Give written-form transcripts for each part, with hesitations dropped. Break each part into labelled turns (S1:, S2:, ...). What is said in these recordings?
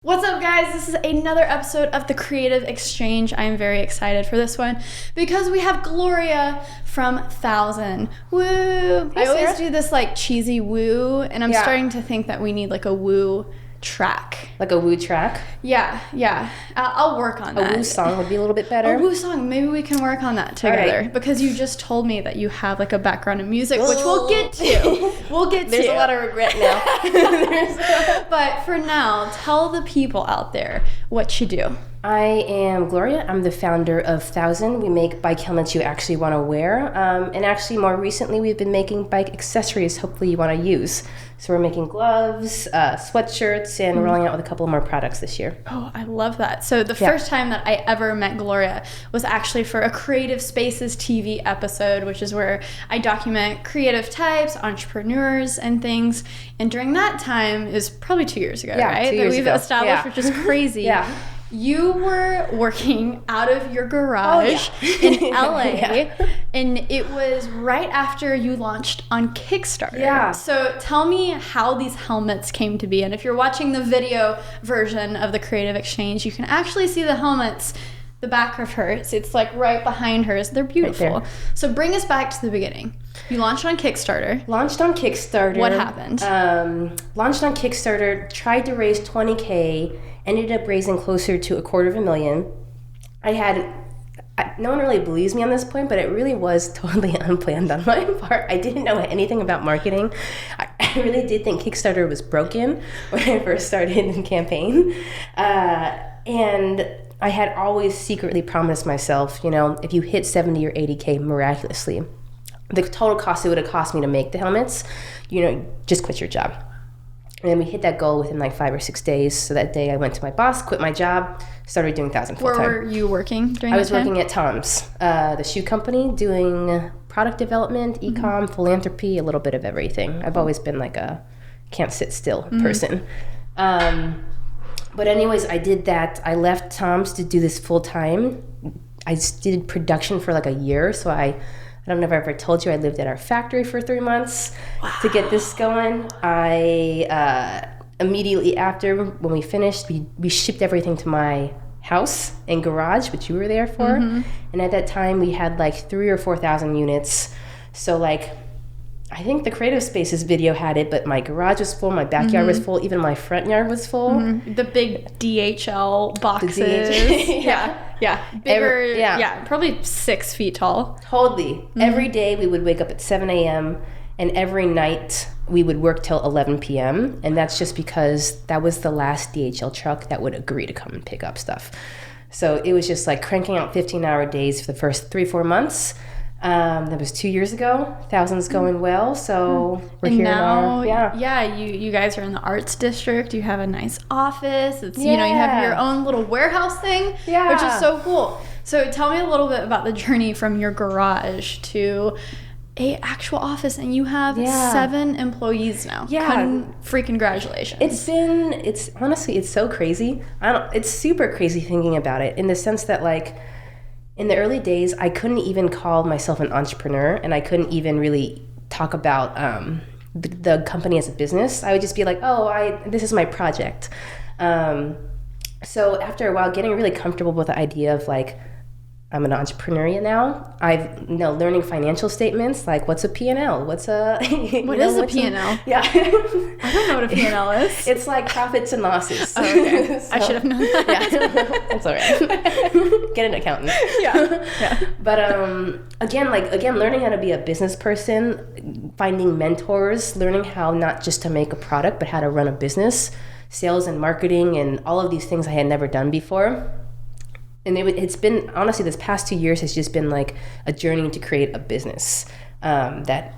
S1: What's up, guys? This is another episode of The Creative Exchange. I am very excited for this one because we have Gloria from 1000. Woo!
S2: Hey,
S1: I always
S2: Sarah.
S1: do this like cheesy woo, and I'm starting to think that we need like a woo track.
S2: Like a woo track?
S1: Yeah. I'll work on that.
S2: A woo song would be a little bit better.
S1: A woo song. Maybe we can work on that together.
S2: right.
S1: Because you just told me that you have like a background in music, which we'll get to.
S2: There's a lot of regret now.
S1: But for now, tell the people out there what you do.
S2: I am Gloria. I'm the founder of 1000. We make bike helmets you actually want to wear. And actually, more recently, we've been making bike accessories hopefully you want to use. So we're making gloves, sweatshirts, and rolling out with a couple more products this year.
S1: Oh, I love that. So the first time that I ever met Gloria was actually for a Creative Spaces TV episode, which is where I document creative types, entrepreneurs, and things. And during that time, is probably 2 years ago, right?
S2: 2 years
S1: that we've
S2: ago.
S1: established, which is crazy. You were working out of your garage in LA, and it was right after you launched on Kickstarter.
S2: Yeah.
S1: So tell me how these helmets came to be. And if you're watching the video version of the Creative Exchange, you can actually see the helmets, the back of hers. It's like right behind hers. They're beautiful.
S2: Right there.
S1: So bring us back to the beginning. You launched on Kickstarter.
S2: Launched on Kickstarter.
S1: What happened?
S2: Launched on Kickstarter, tried to raise $20K, ended up raising closer to $250,000. No one really believes me on this point, but it really was totally unplanned on my part. I didn't know anything about marketing. I really did think Kickstarter was broken when I first started the campaign. And I had always secretly promised myself, if you hit 70 or 80K miraculously, the total cost it would have cost me to make the helmets, just quit your job. And then we hit that goal within like 5 or 6 days. So that day I went to my boss, quit my job, started doing 1000 full-time.
S1: Where were you working during
S2: I
S1: that
S2: was
S1: time?
S2: working at Tom's, the shoe company, doing product development, e-com, philanthropy, a little bit of everything. I've always been like a can't sit still person. But anyways, I did that. I left Tom's to do this full-time. I did production for like a year. So I don't know if I ever told you, I lived at our factory for 3 months to get this going. I immediately after, when we finished, we shipped everything to my house and garage, which you were there for. And at that time, we had like 3,000 or 4,000 units. So like, I think the Creative Spaces video had it, but my garage was full, my backyard was full, even my front yard was full.
S1: The big DHL boxes. Yeah. Bigger, probably 6 feet tall.
S2: Totally. Every day we would wake up at 7 a.m. and every night we would work till 11 p.m. And that's just because that was the last DHL truck that would agree to come and pick up stuff. So it was just like cranking out 15-hour days for the first 3-4 months. That was 2 years ago. 1000's going well, so we're
S1: And
S2: here
S1: now.
S2: now.
S1: You guys are in the arts district. You have a nice office. It's you have your own little warehouse thing, which is so cool. So tell me a little bit about the journey from your garage to a actual office, and you have 7 employees now. Freaking congratulations.
S2: It's honestly, it's so crazy. It's super crazy thinking about it in the sense that like, in the early days, I couldn't even call myself an entrepreneur, and I couldn't even really talk about the company as a business. I would just be like, this is my project. So after a while, getting really comfortable with the idea of like, I'm an entrepreneur now. Learning financial statements, like what's a P&L? What is a P&L? Yeah.
S1: I don't know what a P&L is.
S2: It's like profits and losses.
S1: Oh, okay.
S2: So,
S1: I should have known that.
S2: That's all right. Get an accountant.
S1: Yeah.
S2: But again, learning how to be a business person, finding mentors, learning how not just to make a product, but how to run a business, sales and marketing, and all of these things I had never done before. And it's been, honestly, this past 2 years has just been like a journey to create a business that's,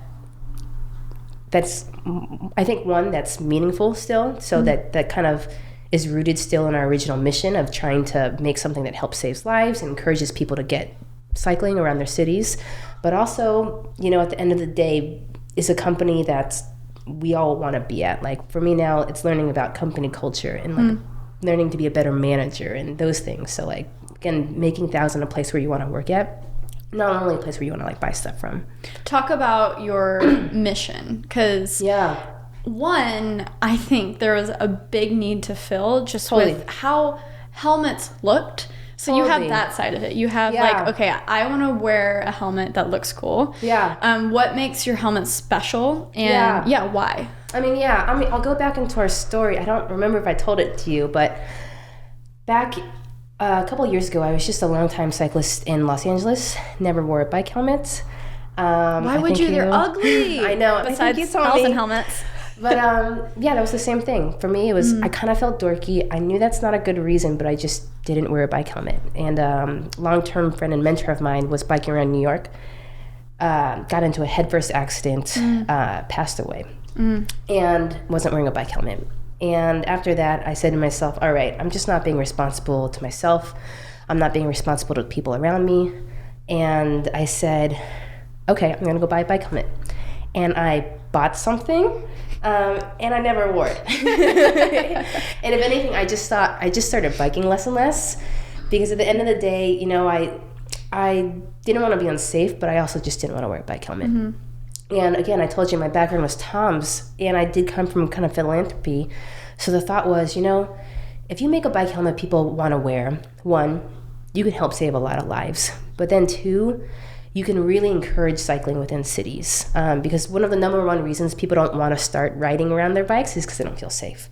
S2: I think, one that's meaningful still. So that kind of is rooted still in our original mission of trying to make something that helps save lives and encourages people to get cycling around their cities. But also, at the end of the day, is a company that we all want to be at. Like for me now, it's learning about company culture and like learning to be a better manager and those things. So like, again, making 1000 a place where you want to work at, not only a place where you want to like buy stuff from.
S1: Talk about your mission, because one, I think there was a big need to fill just with how helmets looked. So you have that side of it. You have like, okay, I want to wear a helmet that looks cool.
S2: Yeah.
S1: What makes your helmet special? And why?
S2: I'll go back into our story. I don't remember if I told it to you, but back a couple of years ago, I was just a long-time cyclist in Los Angeles. Never wore a bike helmet.
S1: Why would you? They're ugly.
S2: I know.
S1: Besides thousand helmets.
S2: But that was the same thing. For me, it was, I kind of felt dorky. I knew that's not a good reason, but I just didn't wear a bike helmet. And long-term friend and mentor of mine was biking around New York, got into a headfirst accident, passed away, and wasn't wearing a bike helmet. And after that, I said to myself, all right, I'm just not being responsible to myself. I'm not being responsible to the people around me. And I said, okay, I'm going to go buy a bike helmet. And I bought something. And I never wore it. And if anything, I just started biking less and less, because at the end of the day, I didn't want to be unsafe, but I also just didn't want to wear a bike helmet. And again, I told you my background was Tom's, and I did come from kind of philanthropy. So the thought was, if you make a bike helmet people want to wear, one, you can help save a lot of lives. But then two, you can really encourage cycling within cities, because one of the number one reasons people don't want to start riding around their bikes is because they don't feel safe.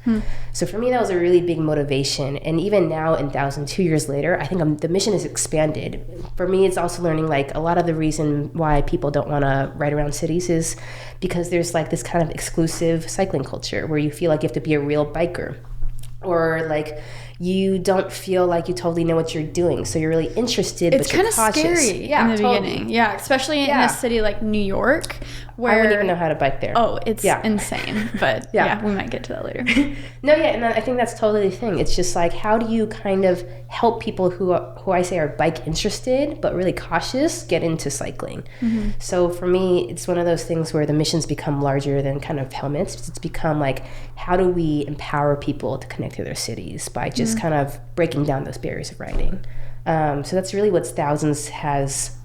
S2: So for me, that was a really big motivation. And even now, in 2 years later, I think the mission has expanded. For me, it's also learning like a lot of the reason why people don't want to ride around cities is because there's like this kind of exclusive cycling culture where you feel like you have to be a real biker, or like you don't feel like you totally know what you're doing, so you're really interested, but you're cautious. It's kind of
S1: scary in the beginning. Yeah, especially in a city like New York, where
S2: I wouldn't even know how to bike there.
S1: Oh, it's insane. But we might get to that later.
S2: And I think that's totally the thing. It's just like, how do you kind of help people who I say are bike interested but really cautious get into cycling? So for me, it's one of those things where the mission's become larger than kind of helmets. It's become like, how do we empower people to connect to their cities by just kind of breaking down those barriers of riding? So that's really what Thousands has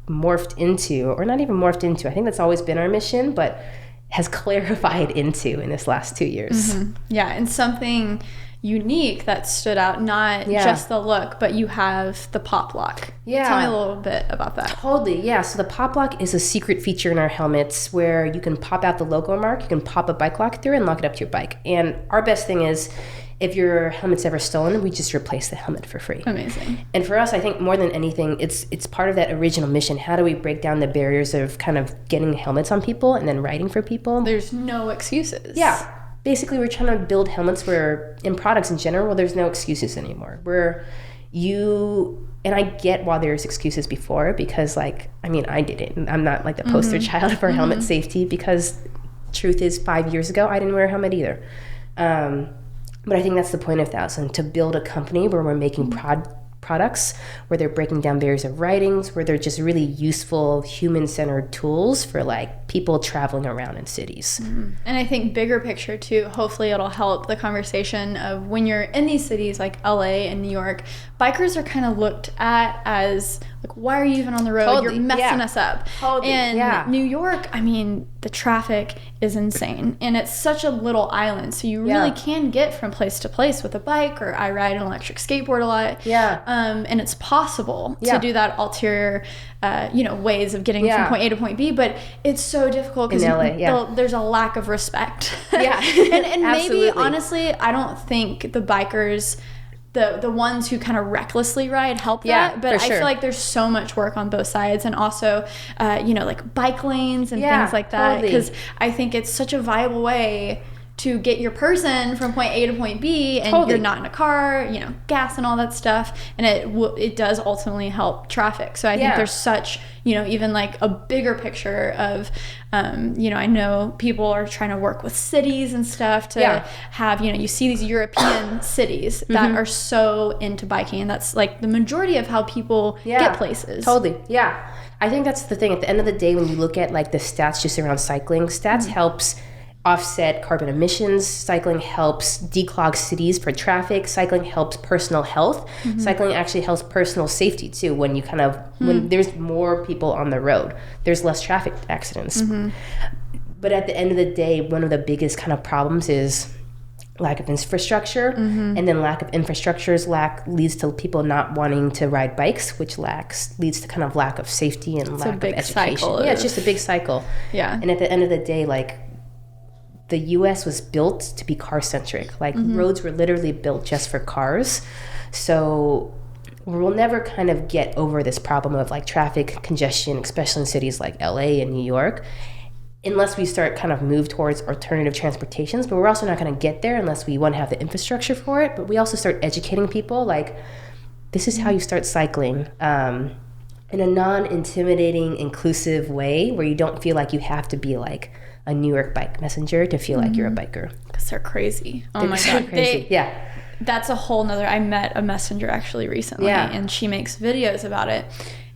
S2: morphed into, or not even morphed into. I think that's always been our mission, but has clarified into in this last 2 years.
S1: And something unique that stood out, not just the look, but you have the pop lock. Tell me a little bit about that.
S2: Totally. So the pop lock is a secret feature in our helmets where you can pop out the logo mark, you can pop a bike lock through and lock it up to your bike. And our best thing is, if your helmet's ever stolen, we just replace the helmet for free.
S1: Amazing.
S2: And for us, I think more than anything, it's part of that original mission. How do we break down the barriers of kind of getting helmets on people and then riding for people?
S1: There's no excuses.
S2: Basically, we're trying to build helmets where, in products in general, there's no excuses anymore. And I get why there's excuses before, because I did it. And I'm not like the poster child for helmet safety, because truth is 5 years ago, I didn't wear a helmet either. But I think that's the point of Thousand, to build a company where we're making products, where they're breaking down barriers of ridings, where they're just really useful, human-centered tools for like people traveling around in cities.
S1: And I think bigger picture too, hopefully it'll help the conversation of when you're in these cities like LA and New York, bikers are kind of looked at as like, why are you even on the road? You're messing us up. And New York, the traffic is insane, and it's such a little island, so you really can get from place to place with a bike, or I ride an electric skateboard a lot. And it's possible to do that ulterior ways of getting from point A to point B, but it's so difficult because there's a lack of respect. And maybe honestly, I don't think the bikers, the ones who kind of recklessly ride help that, but I feel like there's so much work on both sides, and also like bike lanes and things like that, because I think it's such a viable way to get your person from point A to point B, and you're not in a car, gas and all that stuff, and it does ultimately help traffic. So I think there's such, even like a bigger picture of, I know people are trying to work with cities and stuff to have, you see these European cities that are so into biking, and that's like the majority of how people get places.
S2: I think that's the thing. At the end of the day, when you look at like the stats just around cycling, stats helps offset carbon emissions. Cycling helps declog cities for traffic. Cycling helps personal health. Cycling actually helps personal safety too. When you when there's more people on the road, there's less traffic accidents. But at the end of the day, one of the biggest kind of problems is lack of infrastructure, and then lack of infrastructure leads to people not wanting to ride bikes, which leads to kind of lack of safety and lack of education. It's just a big cycle.
S1: Yeah.
S2: And at the end of the day, like, the U.S. was built to be car-centric. Like, roads were literally built just for cars. So we'll never kind of get over this problem of, like, traffic congestion, especially in cities like L.A. and New York, unless we start kind of move towards alternative transportations. But we're also not going to get there unless we, one, have the infrastructure for it, but we also start educating people, like, this is how you start cycling in a non-intimidating, inclusive way where you don't feel like you have to be like a New York bike messenger to feel like you're a biker.
S1: Because they're crazy. Oh my God.
S2: Crazy.
S1: That's a whole nother, I met a messenger actually recently, and she makes videos about it.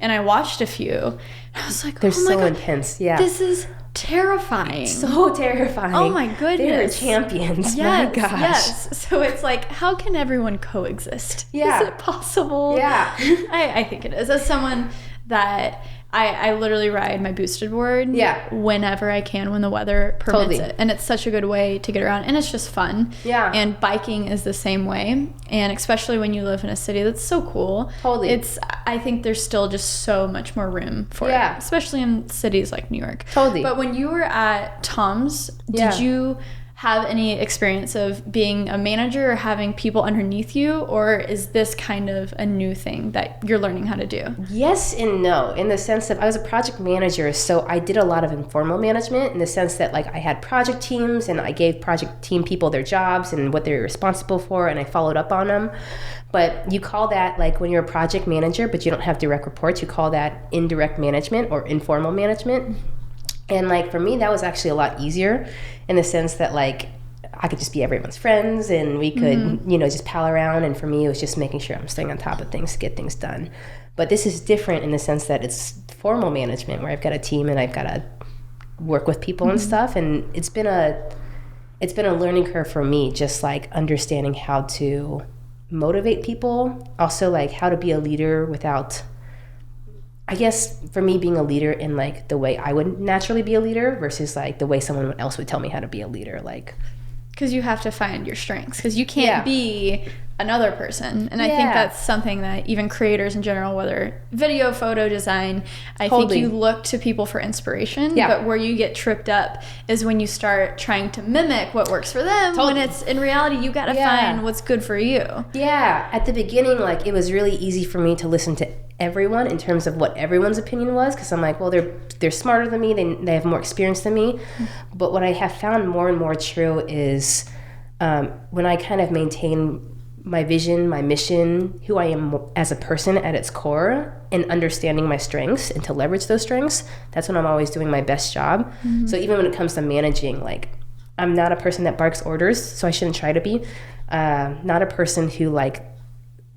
S1: And I watched a few. And I was like,
S2: they're so
S1: God,
S2: intense. Yeah.
S1: This is terrifying.
S2: So terrifying.
S1: Oh my goodness.
S2: They're champions.
S1: Yes,
S2: my gosh.
S1: Yes. So it's like, how can everyone coexist?
S2: Yeah.
S1: Is it possible?
S2: Yeah.
S1: I think it is. As someone that I literally ride my boosted board whenever I can, when the weather permits it. And it's such a good way to get around. And it's just fun.
S2: Yeah.
S1: And biking is the same way. And especially when you live in a city that's so cool.
S2: Totally.
S1: I think there's still just so much more room for it. Especially in cities like New York.
S2: Totally.
S1: But when you were at Tom's, did you have any experience of being a manager or having people underneath you, or is this kind of a new thing that you're learning how to do?
S2: Yes and no, in the sense that I was a project manager, so I did a lot of informal management in the sense that, like, I had project teams and I gave project team people their jobs and what they were responsible for, and I followed up on them. But you call that, like, when you're a project manager but you don't have direct reports, you call that indirect management or informal management. And, like, for me, that was actually a lot easier in the sense that, like, I could just be everyone's friends and we could, you know, just pal around. And for me, it was just making sure I'm staying on top of things to get things done. But this is different in the sense that it's formal management where I've got a team and I've got to work with people and stuff. And it's been a learning curve for me, just, like, understanding how to motivate people. Also, like, how to be a leader without... I guess for me, being a leader in, like, the way I would naturally be a leader versus, like, the way someone else would tell me how to be a leader, like,
S1: because you have to find your strengths, because you can't be another person. And I think that's something that even creators in general, whether video, photo, design, I think you look to people for inspiration. But where you get tripped up is when you start trying to mimic what works for them, when it's in reality you got to find what's good for you. At the beginning, like, it was really easy for me to listen to everyone in terms of what everyone's opinion was, because I'm like, well, they're smarter than me, they have more experience than me. But what I have found more and more true is when I kind of maintain my vision, my mission, who I am as a person at its core, and understanding my strengths and to leverage those strengths, that's when I'm always doing my best job. So even when it comes to managing, like, I'm not a person that barks orders, so I shouldn't try to be. Not a person who, like,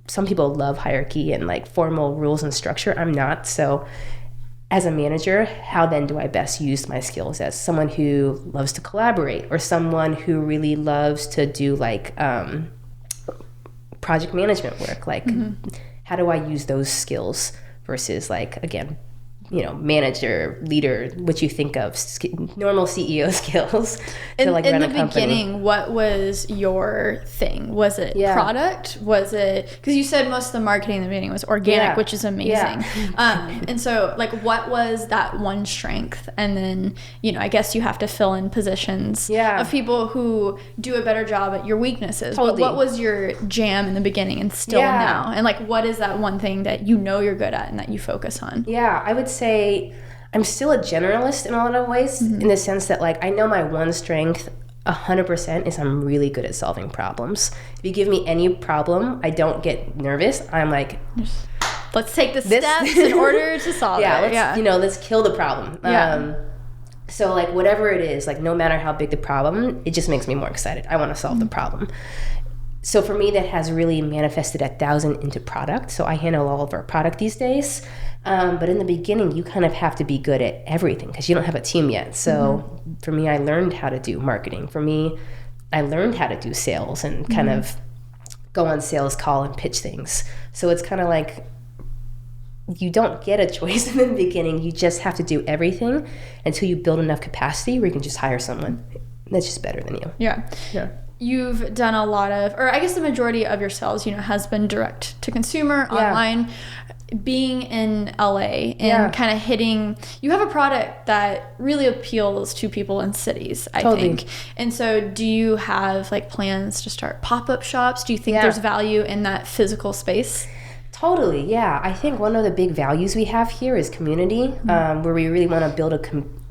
S1: some people love hierarchy and, like, formal rules and structure. I'm not. So as a manager, how then do I best use my skills as someone who loves to collaborate, or someone who really loves to do, like, project management work? Like, how do I use those skills versus, like, again, you know, manager, leader, what you think of normal CEO skills to, like, run a company. In the beginning, what was your thing? Was it product? Was it, because you said most of the marketing in the beginning was organic, which is amazing. And so, like, what was that one strength? And then, you know, I guess you have to fill in positions of people who do a better job at your weaknesses. But what was your jam in the beginning and still now? And, like, what is that one thing that you know you're good at and that you focus on?
S2: I would say I'm still a generalist in a lot of ways, in the sense that, like, I know my one strength 100% is I'm really good at solving problems. If you give me any problem, I don't get nervous. I'm like,
S1: let's take the steps in order to solve it.
S2: You know, let's kill the problem. So, like, whatever it is, like, no matter how big the problem, it just makes me more excited. I want to solve the problem. So for me, that has really manifested 1,000 into product. So I handle all of our product these days. But in the beginning, you kind of have to be good at everything because you don't have a team yet. So for me, I learned how to do marketing. For me, I learned how to do sales and kind of go on sales call and pitch things. So it's kind of like you don't get a choice in the beginning. You just have to do everything until you build enough capacity where you can just hire someone that's just better than you.
S1: Yeah. You've done a lot of, or I guess the majority of your sales, has been direct to consumer, online. Being in LA and kind of hitting, you have a product that really appeals to people in cities, I think. And so do you have like plans to start pop-up shops? Do you think there's value in that physical space?
S2: Totally, yeah. I think one of the big values we have here is community, where we really want to build a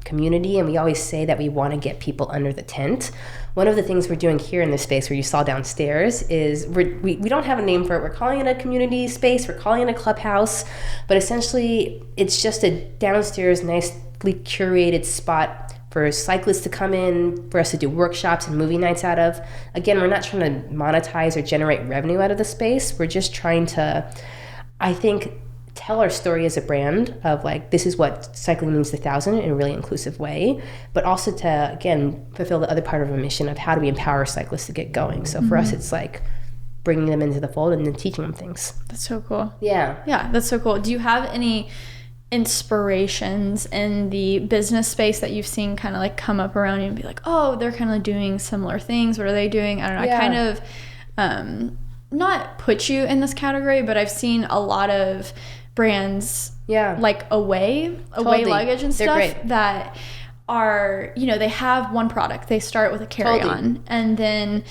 S2: community, and we always say that we want to get people under the tent. One of the things we're doing here in this space where you saw downstairs is we don't have a name for it. We're calling it a community space. We're calling it a clubhouse. But essentially, it's just a downstairs, nicely curated spot for cyclists to come in, for us to do workshops and movie nights out of. Again, we're not trying to monetize or generate revenue out of the space. We're just trying to, I think, tell our story as a brand of like, this is what cycling means to 1,000 in a really inclusive way, but also to, again, fulfill the other part of our mission of how do we empower cyclists to get going. So for us, it's like bringing them into the fold and then teaching them things.
S1: That's so cool.
S2: Yeah,
S1: that's so cool. Do you have any inspirations in the business space that you've seen kind of like come up around you and be like, oh, they're kind of doing similar things? What are they doing? I don't know. I kind of not put you in this category, but I've seen a lot of brands like away luggage and stuff that are, they have one product. They start with a carry-on and then,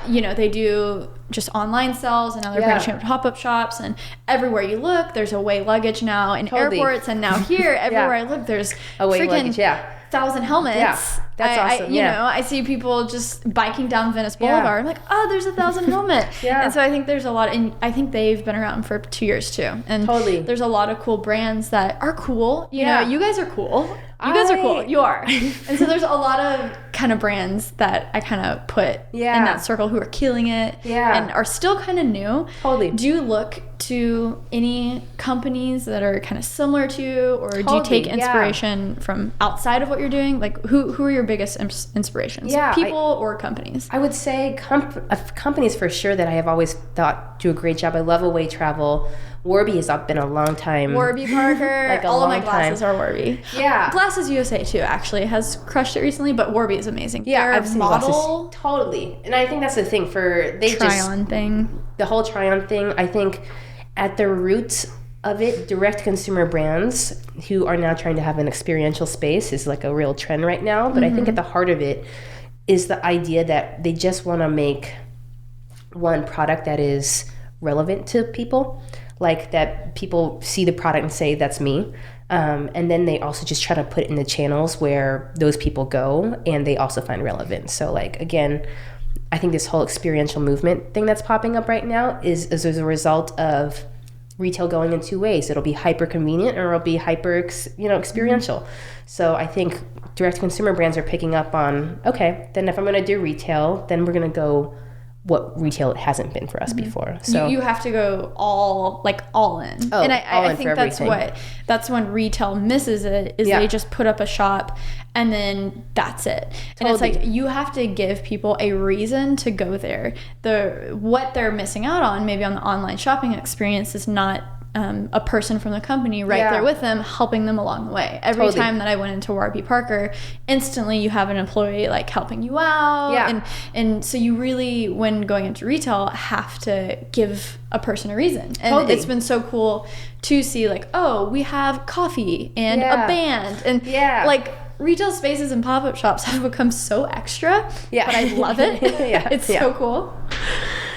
S1: they do just online sales, and now they're branching out to pop-up shops, and everywhere you look, there's away luggage now in airports, and now here, everywhere I look, there's away luggage, 1,000 helmets.
S2: Yeah, that's awesome.
S1: I see people just biking down Venice Boulevard. I'm like, oh, there's 1,000 helmets. And so I think there's a lot, and I think they've been around for 2 years too. And there's a lot of cool brands that are cool. You know, you guys are cool. You guys are cool. You are. And so there's a lot of kind of brands that I kind of put in that circle who are killing it and are still kind of new. Do you look to any companies that are kind of similar to you, or do you take inspiration from outside of what you're doing? Like, who are your biggest inspirations? People or companies? I
S2: would say companies for sure that I have always thought do a great job. I love away travel. Warby has been a long time.
S1: Warby Parker.
S2: Like
S1: all of my glasses are Warby. Glasses USA too actually has crushed it recently, but Warby is amazing.
S2: I've seen glasses. Totally. And I think that's the thing for
S1: try-on thing.
S2: The whole try-on thing, I think at the roots of it, direct consumer brands who are now trying to have an experiential space is like a real trend right now. But I think at the heart of it is the idea that they just want to make one product that is relevant to people. Like that people see the product and say, that's me. And then they also just try to put it in the channels where those people go and they also find relevant. So like, again, I think this whole experiential movement thing that's popping up right now is as a result of retail going in two ways. It'll be hyper convenient or it'll be hyper, experiential. So I think direct consumer brands are picking up on, okay, then if I'm going to do retail, then we're going to go what retail hasn't been for us before. So
S1: you have to go all in.
S2: And
S1: I think that's when retail misses it, is they just put up a shop and then that's it. And it's like you have to give people a reason to go there. What they're missing out on maybe on the online shopping experience is not a person from the company there with them, helping them along the way. Every time that I went into Warby Parker, instantly you have an employee like helping you out. And so you really, when going into retail, have to give a person a reason. And it's been so cool to see like, oh, we have coffee and a band. And like retail spaces and pop-up shops have become so extra. But I love it. It's so cool.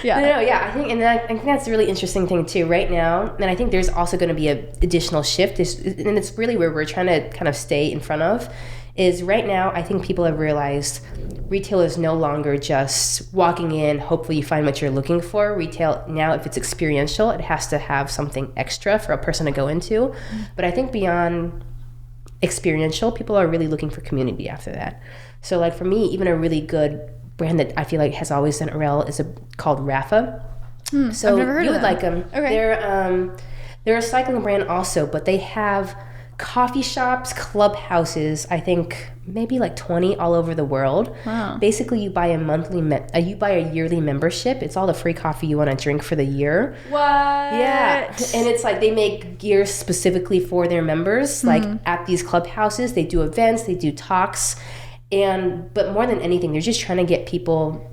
S2: I think that's a really interesting thing too right now. And I think there's also going to be an additional shift, and it's really where we're trying to kind of stay in front of, is right now I think people have realized retail is no longer just walking in, hopefully you find what you're looking for. Retail now, if it's experiential, it has to have something extra for a person to go into. But I think beyond experiential, people are really looking for community after that. So like for me, even a really good brand that I feel like has always done it well is called Rafa. So
S1: I've never heard
S2: you
S1: of
S2: would
S1: them.
S2: like them. Okay. They're a cycling brand also, but they have coffee shops, clubhouses, I think maybe like 20 all over the world.
S1: Wow.
S2: Basically, you buy a yearly membership. It's all the free coffee you want to drink for the year.
S1: What?
S2: Yeah. And it's like they make gear specifically for their members. Like at these clubhouses, they do events, they do talks. But more than anything, they're just trying to get people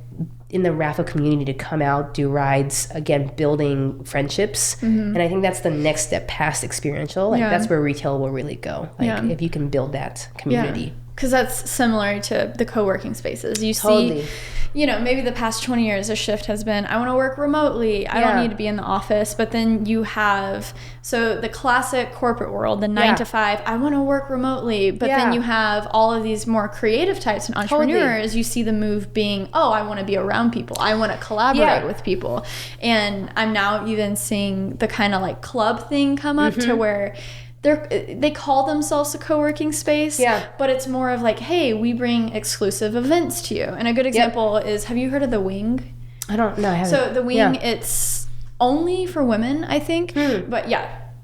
S2: in the Rafa community to come out, do rides, again, building friendships. And I think that's the next step past experiential. Like that's where retail will really go. Like if you can build that community.
S1: Because that's similar to the co-working spaces. You see, maybe the past 20 years, a shift has been, I want to work remotely. I don't need to be in the office. But then you have, so the classic corporate world, the 9 to 5, I want to work remotely. But then you have all of these more creative types and entrepreneurs. You see the move being, I want to be around people. I want to collaborate with people. And I'm now even seeing the kind of like club thing come up to where they call themselves a co-working space, but it's more of like, hey, we bring exclusive events to you. And a good example is, have you heard of The Wing?
S2: I don't know. I haven't.
S1: So The Wing, it's only for women, I think. But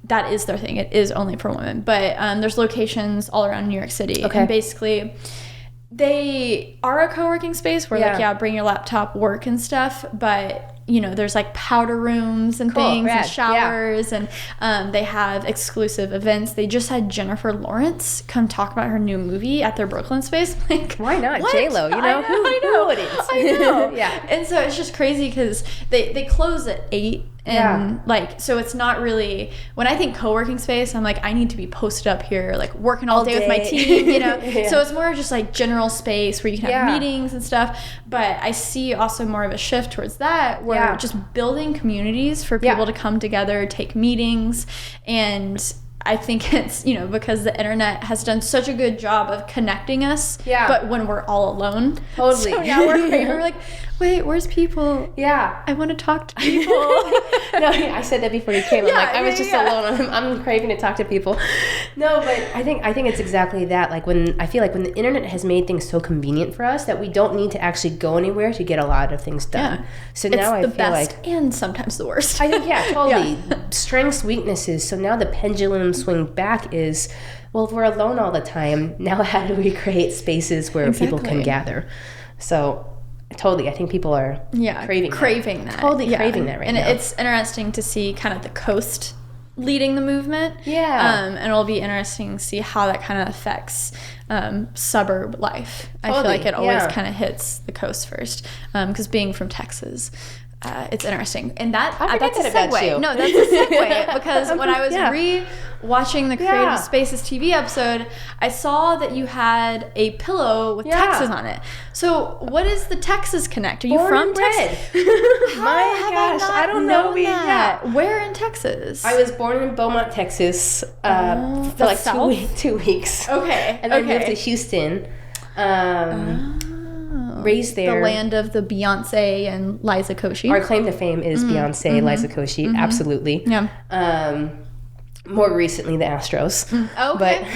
S1: that is their thing. It is only for women. But there's locations all around New York City. And basically, they are a co-working space where bring your laptop, work and stuff, but there's like powder rooms and things and showers and they have exclusive events. They just had Jennifer Lawrence come talk about her new movie at their Brooklyn space. Like,
S2: why not? J-Lo, who wouldn't?
S1: I know. And so it's just crazy because they close at 8. And so it's not really, when I think co-working space, I'm like, I need to be posted up here, like working all day with my team, So it's more just like general space where you can have meetings and stuff. But I see also more of a shift towards that, where just building communities for people to come together, take meetings. And I think it's, because the internet has done such a good job of connecting us, but when we're all alone.
S2: Totally.
S1: So now we're like, wait, where's people? I want to talk to people.
S2: No, I said that before you came. I'm like, I was just alone. I'm craving to talk to people. No, but I think it's exactly that. Like I feel like when the internet has made things so convenient for us that we don't need to actually go anywhere to get a lot of things done. So now I feel like,
S1: and sometimes the worst.
S2: I think totally. Strengths, weaknesses. So now the pendulum swing back is, well, if we're alone all the time, now how do we create spaces where people can gather? So totally, I think people are craving that. Totally craving that right now.
S1: And it's interesting to see kind of the coast leading the movement. And it'll be interesting to see how that kind of affects suburb life. I feel like it always kind of hits the coast first, because being from Texas, it's interesting. And that's a segue. No, that's a segue, because when I was re-watching the Creative Spaces TV episode, I saw that you had a pillow with Texas on it. So what is the Texas Connect? Are you from Texas?
S2: My gosh, I don't know
S1: that. Where in Texas?
S2: I was born in Beaumont, Texas, for like 2 weeks.
S1: Okay.
S2: And then moved to Houston. Raised there.
S1: The land of the Beyonce and Liza Koshy.
S2: Our claim to fame is Beyonce, Liza Koshy, absolutely.
S1: Yeah.
S2: More recently, the Astros.
S1: Okay.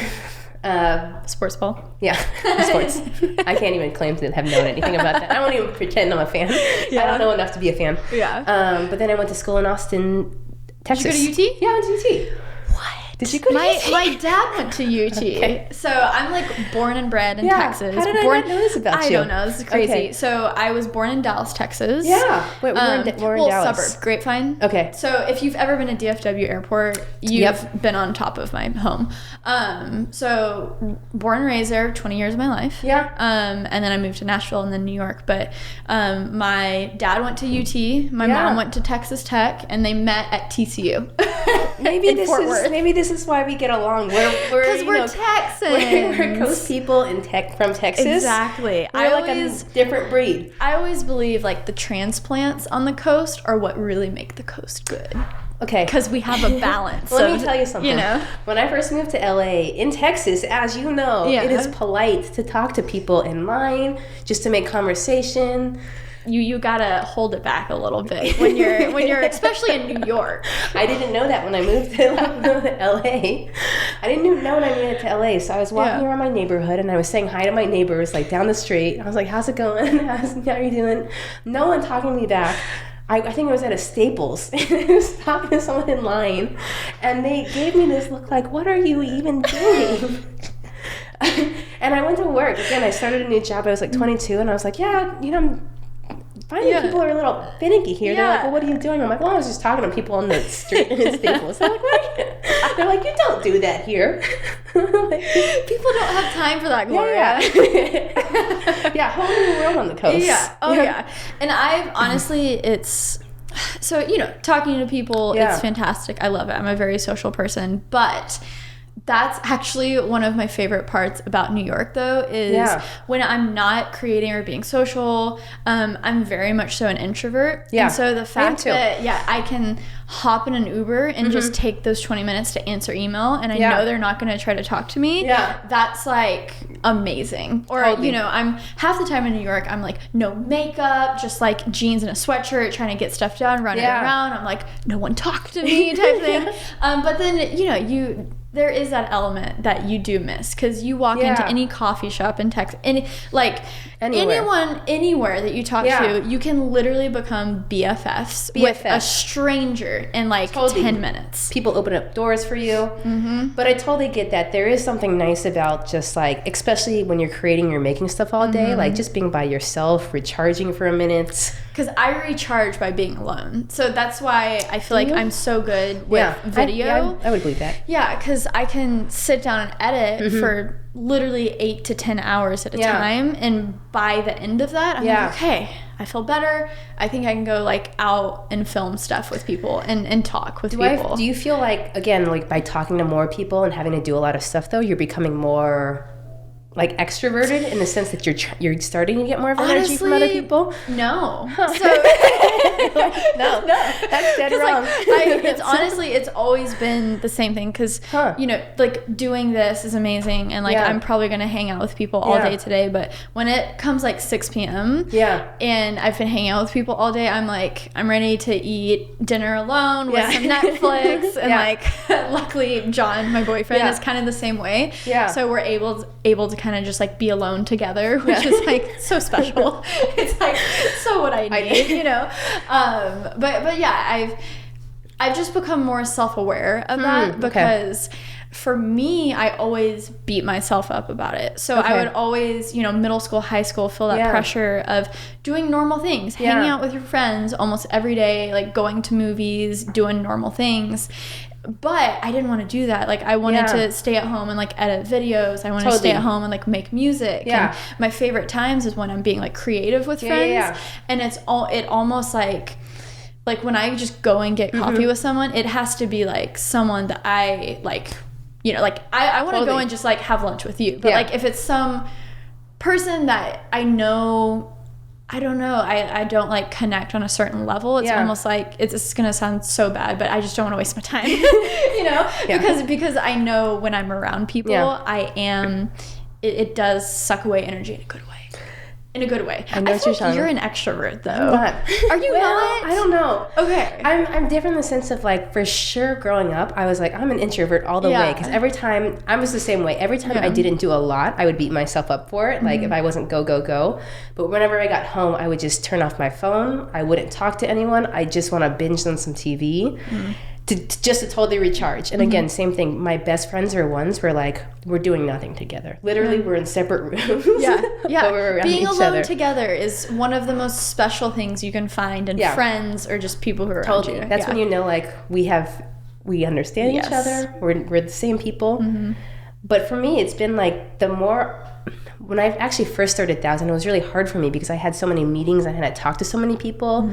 S2: But
S1: sports ball.
S2: Yeah, sports. I can't even claim to have known anything about that. I won't even pretend I'm a fan. I don't know enough to be a fan.
S1: Yeah.
S2: But then I went to school in Austin, Texas.
S1: Did you go to UT?
S2: Yeah, I went to UT.
S1: What?
S2: Did you go to UT?
S1: My dad went to UT. Okay. So I'm like born and bred in Texas.
S2: How did I not know this about you?
S1: I don't know. This is crazy. Okay. So I was born in Dallas, Texas.
S2: Yeah. Wait, we're in Dallas.
S1: Suburb, Grapevine.
S2: Okay.
S1: So if you've ever been to DFW Airport, you've been on top of my home. So born and raised there, 20 years of my life.
S2: Yeah.
S1: And then I moved to Nashville and then New York. But my dad went to UT. My mom went to Texas Tech, and they met at TCU.
S2: Maybe this is why we get along.
S1: Because we're Texans.
S2: We're coast people from Texas.
S1: Exactly.
S2: We're like a different breed.
S1: I always believe like the transplants on the coast are what really make the coast good.
S2: Okay.
S1: Because we have a balance.
S2: Let me tell you something. When I first moved to LA, in Texas, as you know, it is polite to talk to people in line, just to make conversation.
S1: You gotta hold it back a little bit when you're especially in New York.
S2: I didn't know that when I moved to LA. I didn't even know when I moved to LA. So I was walking around my neighborhood and I was saying hi to my neighbors like down the street. I was like, "How's it going? How are you doing?" No one talking to me back. I think I was at a Staples, and I was talking to someone in line, and they gave me this look like, what are you even doing? And I went to work. Again, I started a new job. I was like 22, and I was like, yeah, you know, I'm finding people are a little finicky here. They're like, well, what are you doing? I'm like, well, I was just talking to people on the street in Staples. They're like, what? They're like, you don't do that here.
S1: Like, people don't have time for that, Gloria.
S2: Yeah, whole new world on the coast.
S1: Yeah. Oh, yeah. And I've honestly, it's... So, you know, talking to people, it's fantastic. I love it. I'm a very social person. But that's actually one of my favorite parts about New York, though, is when I'm not creating or being social, I'm very much so an introvert. Yeah. And so the fact that, I can hop in an Uber and just take those 20 minutes to answer email, and I know they're not going to try to talk to me. Yeah. That's like amazing. Or, you know, I'm half the time in New York, I'm like, no makeup, just like jeans and a sweatshirt, trying to get stuff done, running around. I'm like, no one talk to me type thing. But then, you know, there is that element that you do miss, because you walk into any coffee shop in Texas, anyone, anywhere that you talk to, you can literally become BFFs with a stranger in like 10 minutes.
S2: People open up doors for you. But I totally get that. There is something nice about just like, especially when you're creating or making stuff all day, like just being by yourself, recharging for a minute.
S1: Because I recharge by being alone. So that's why I feel like I'm so good with video.
S2: I would believe that.
S1: Yeah, because I can sit down and edit for literally 8 to 10 hours at a time. And by the end of that, I'm like, okay, I feel better. I think I can go like out and film stuff with people and talk with people.
S2: Do you feel like, again, like by talking to more people and having to do a lot of stuff, though, you're becoming more like extroverted in the sense that you're starting to get more of energy from other people?
S1: No.
S2: Huh. So no, that's dead wrong.
S1: Like, it's always been the same thing, because you know, like doing this is amazing, and like I'm probably gonna hang out with people all day today, but when it comes like 6 p.m. and I've been hanging out with people all day, I'm like, I'm ready to eat dinner alone with some Netflix, and like luckily John, my boyfriend, is kind of the same way. So we're able to kind of just like be alone together, which is like so special. It's like so what I need, you know. But yeah, I've just become more self-aware of that, because for me, I always beat myself up about it. So I would always, you know, middle school, high school, feel that pressure of doing normal things, hanging out with your friends almost every day, like going to movies, doing normal things. But I didn't want to do that. Like, I wanted to stay at home and like edit videos. I wanted to stay at home and like make music. And my favorite times is when I'm being like creative with friends. And it almost like when I just go and get coffee with someone, it has to be like someone that I like, you know, like I want to go and just like have lunch with you. But like if it's some person that I know, I don't know, I don't like connect on a certain level. It's almost like, it's gonna sound so bad, but I just don't want to waste my time, you know, because I know when I'm around people, it does suck away energy in a good way. In a good way.
S2: I know what you're saying.
S1: You're an extrovert, though.
S2: I'm not.
S1: Are you not?
S2: I don't know.
S1: Okay.
S2: I'm different in the sense of like, for sure, growing up, I was like, I'm an introvert all the way. Because every time, I was the same way. Every time I didn't do a lot, I would beat myself up for it. Like if I wasn't go. But whenever I got home, I would just turn off my phone. I wouldn't talk to anyone. I just want to binge on some TV. Just to totally recharge. And again, same thing. My best friends are ones where like we're doing nothing together. Literally, we're in separate rooms. But we're around
S1: being
S2: each
S1: alone
S2: other
S1: together is one of the most special things you can find in friends or just people who are around you.
S2: That's when you know like we understand each other. We're the same people. But for me, it's been like when I actually first started Thousand, it was really hard for me because I had so many meetings. I had to talk to so many people.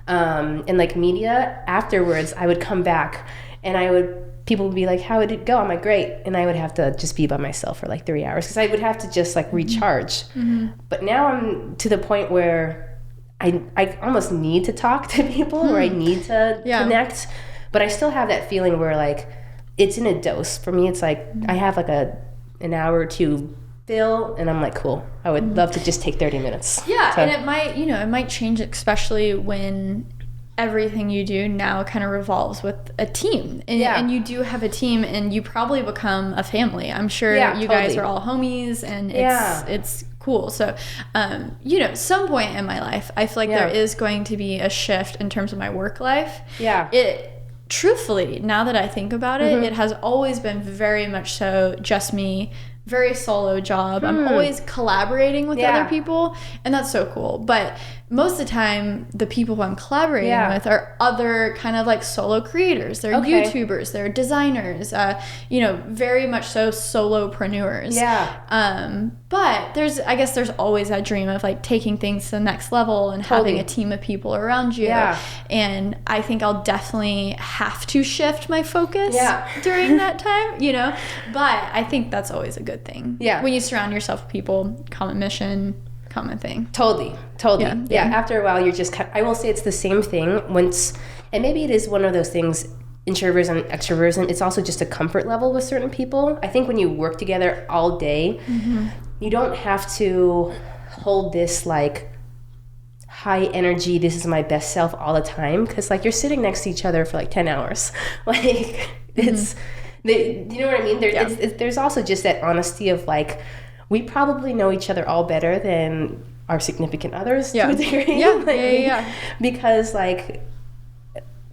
S2: And like media, afterwards, I would come back and people would be like, how did it go? I'm like, great. And I would have to just be by myself for like 3 hours because I would have to just like recharge. But now I'm to the point where I almost need to talk to people or I need to connect. But I still have that feeling where like it's in a dose. For me, it's like I have like an hour or two and I'm like, cool, I would love to just take 30 minutes.
S1: And it might change, especially when everything you do now kind of revolves with a team. And you do have a team and you probably become a family. I'm sure you guys are all homies and it's Cool. So, some point in my life, I feel like there is going to be a shift in terms of my work life.
S2: Yeah.
S1: Truthfully, now that I think about it, it has always been very much so just me, very solo job. I'm always collaborating with other people, and that's so cool. But most of the time, the people who I'm collaborating with are other kind of like solo creators. They're YouTubers, they're designers, very much so solopreneurs.
S2: Yeah.
S1: But I guess there's always that dream of like taking things to the next level and having a team of people around you. Yeah. And I think I'll definitely have to shift my focus during that time, but I think that's always a good thing. Yeah. When you surround yourself with people, common mission, common thing.
S2: Totally. Yeah. After a while, you're just I will say it's the same thing once, and maybe it is one of those things, introversion and extroversion, it's also just a comfort level with certain people. I think when you work together all day, you don't have to hold this like high energy, this is my best self all the time, because like you're sitting next to each other for like 10 hours. Like it's, you know what I mean? There's also just that honesty of like, we probably know each other all better than our significant others to a degree. Because like,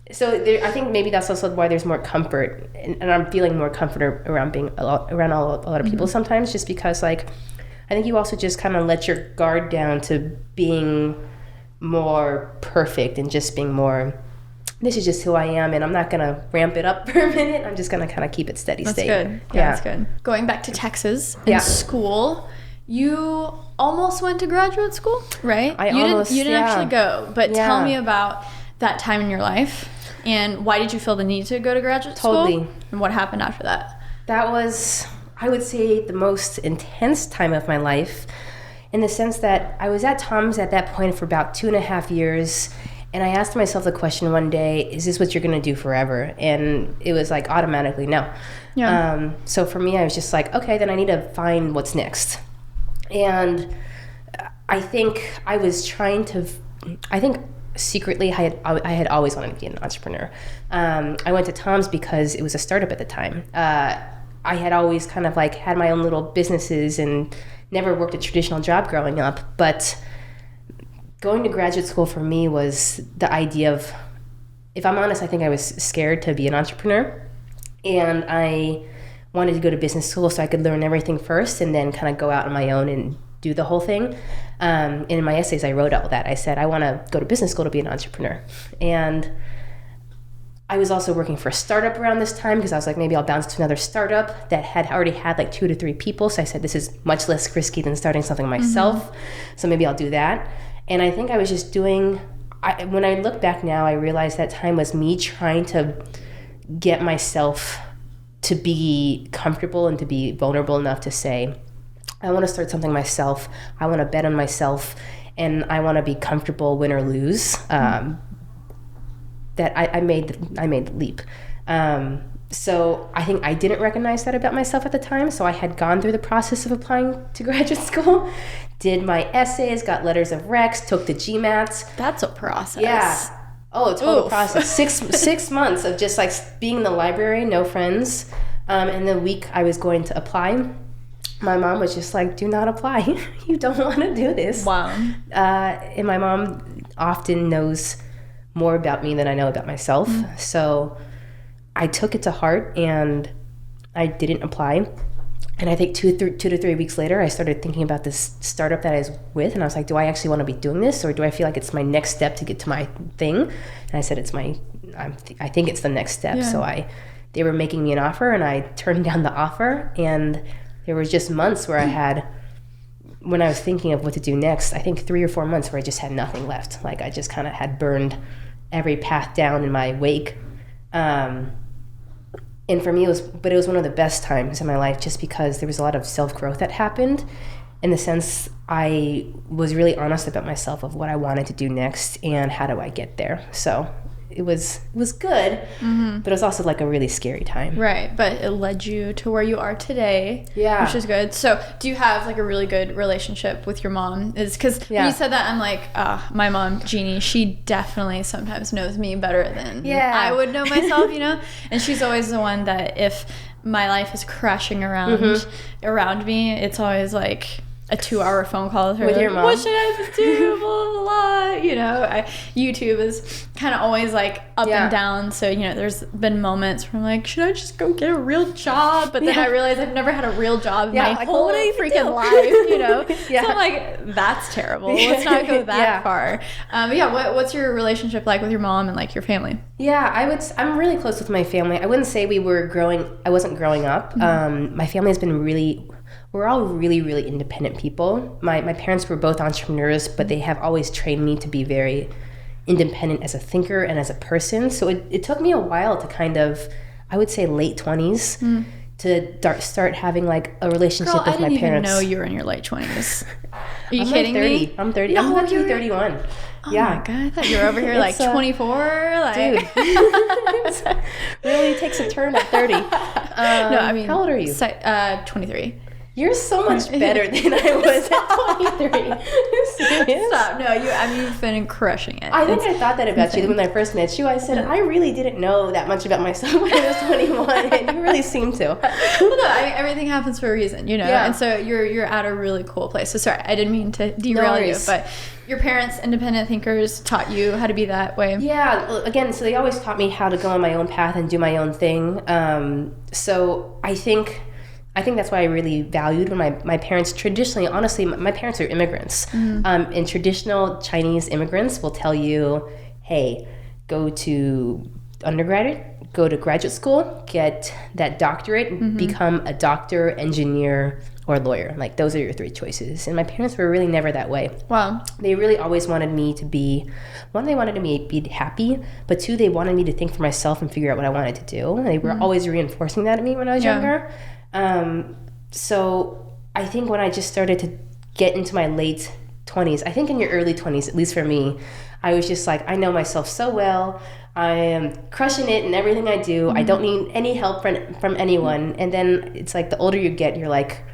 S2: so I think maybe that's also why there's more comfort, and I'm feeling more comfort around being around a lot of people sometimes, just because like, I think you also just kind of let your guard down to being more perfect and just being more, this is just who I am, and I'm not going to ramp it up for a minute. I'm just going to kind of keep it steady state.
S1: That's good. Yeah, that's good. Going back to Texas and school, you almost went to graduate school, right? You didn't actually go, but tell me about that time in your life, and why did you feel the need to go to graduate school? And what happened after that?
S2: That was, I would say, the most intense time of my life, in the sense that I was at Tom's at that point for about 2.5 years, and I asked myself the question one day, is this what you're going to do forever? And it was like automatically no. Yeah. So for me, I was just like, okay, then I need to find what's next. And I think I was trying to, secretly I had always wanted to be an entrepreneur. I went to Tom's because it was a startup at the time. I had always kind of like had my own little businesses and never worked a traditional job growing up, but going to graduate school for me was the idea of, if I'm honest, I think I was scared to be an entrepreneur, and I wanted to go to business school so I could learn everything first and then kind of go out on my own and do the whole thing. And in my essays, I wrote all that. I said, I want to go to business school to be an entrepreneur. And I was also working for a startup around this time, because I was like, maybe I'll bounce to another startup that had already had like 2 to 3 people. So I said, this is much less risky than starting something myself. So maybe I'll do that. And I think I was just doing, when I look back now, I realize that time was me trying to get myself to be comfortable and to be vulnerable enough to say, I want to start something myself. I want to bet on myself, and I want to be comfortable, win or lose. That I made the leap. So I think I didn't recognize that about myself at the time. So I had gone through the process of applying to graduate school, did my essays, got letters of recs, took the GMATs.
S1: That's a process.
S2: Yeah. Oh, a total process. 6 months of just like being in the library, no friends. And the week I was going to apply, my mom was just like, do not apply. You don't want to do this.
S1: Wow.
S2: And my mom often knows more about me than I know about myself. So I took it to heart and I didn't apply. And I think 2 to 3 weeks later, I started thinking about this startup that I was with, and I was like, do I actually want to be doing this, or do I feel like it's my next step to get to my thing? And I said, I think it's the next step. Yeah. So they were making me an offer, and I turned down the offer. And there were just months where when I was thinking of what to do next, I think 3 or 4 months where I just had nothing left. Like I just kind of had burned every path down in my wake. And for me, it was one of the best times in my life, just because there was a lot of self-growth that happened, in the sense I was really honest about myself of what I wanted to do next and how do I get there. So it was good, but it was also like a really scary time.
S1: Right, but it led you to where you are today, which is good. So do you have like a really good relationship with your mom? Because when you said that, I'm like, my mom, Jeannie, she definitely sometimes knows me better than I would know myself, And she's always the one that if my life is crashing around me, it's always like, a 2-hour phone call with her.
S2: With your mom?
S1: What should I do? Blah, blah, blah. You know, YouTube is kind of always like up and down. So, you know, there's been moments where I'm like, should I just go get a real job? But then I realize I've never had a real job in my whole freaking life, you know? So I'm like, that's terrible. Let's not go that far. But what's your relationship like with your mom and like your family?
S2: Yeah, I'm really close with my family. I wouldn't say I wasn't growing up. My family has been we're all really, really independent people. My parents were both entrepreneurs, but they have always trained me to be very independent as a thinker and as a person. So it took me a while to kind of, I would say late 20s, to start having like a relationship with my parents.
S1: I didn't even know you were in your late 20s. Are you kidding me?
S2: I'm 30. No, I'm actually 31.
S1: Oh my God, I thought you were over here like 24. Like.
S2: Dude. Really takes a turn at 30.
S1: No, I mean.
S2: How old are you?
S1: 23.
S2: You're so much better than I was at 23.
S1: Stop. No, you've been crushing it.
S2: I think I thought that about you when I first met you. I said, I really didn't know that much about myself when I was 21, and you really seem to.
S1: Well, no, everything happens for a reason, you know? Yeah. And so you're at a really cool place. So sorry, I didn't mean to derail you, but your parents, independent thinkers, taught you how to be that way.
S2: Yeah, again, so they always taught me how to go on my own path and do my own thing. So I think that's why I really valued when my parents traditionally, honestly, my parents are immigrants. And traditional Chinese immigrants will tell you, hey, go to undergraduate, go to graduate school, get that doctorate, become a doctor, engineer, or lawyer. Like, those are your 3 choices. And my parents were really never that way.
S1: Wow.
S2: They really always wanted me to be, one, they wanted me to be happy, but 2, they wanted me to think for myself and figure out what I wanted to do. And they were always reinforcing that to me when I was younger. So I think when I just started to get into my late 20s, I think in your early 20s, at least for me, I was just like, I know myself so well. I am crushing it in everything I do. I don't need any help from anyone. And then it's like the older you get, you're like,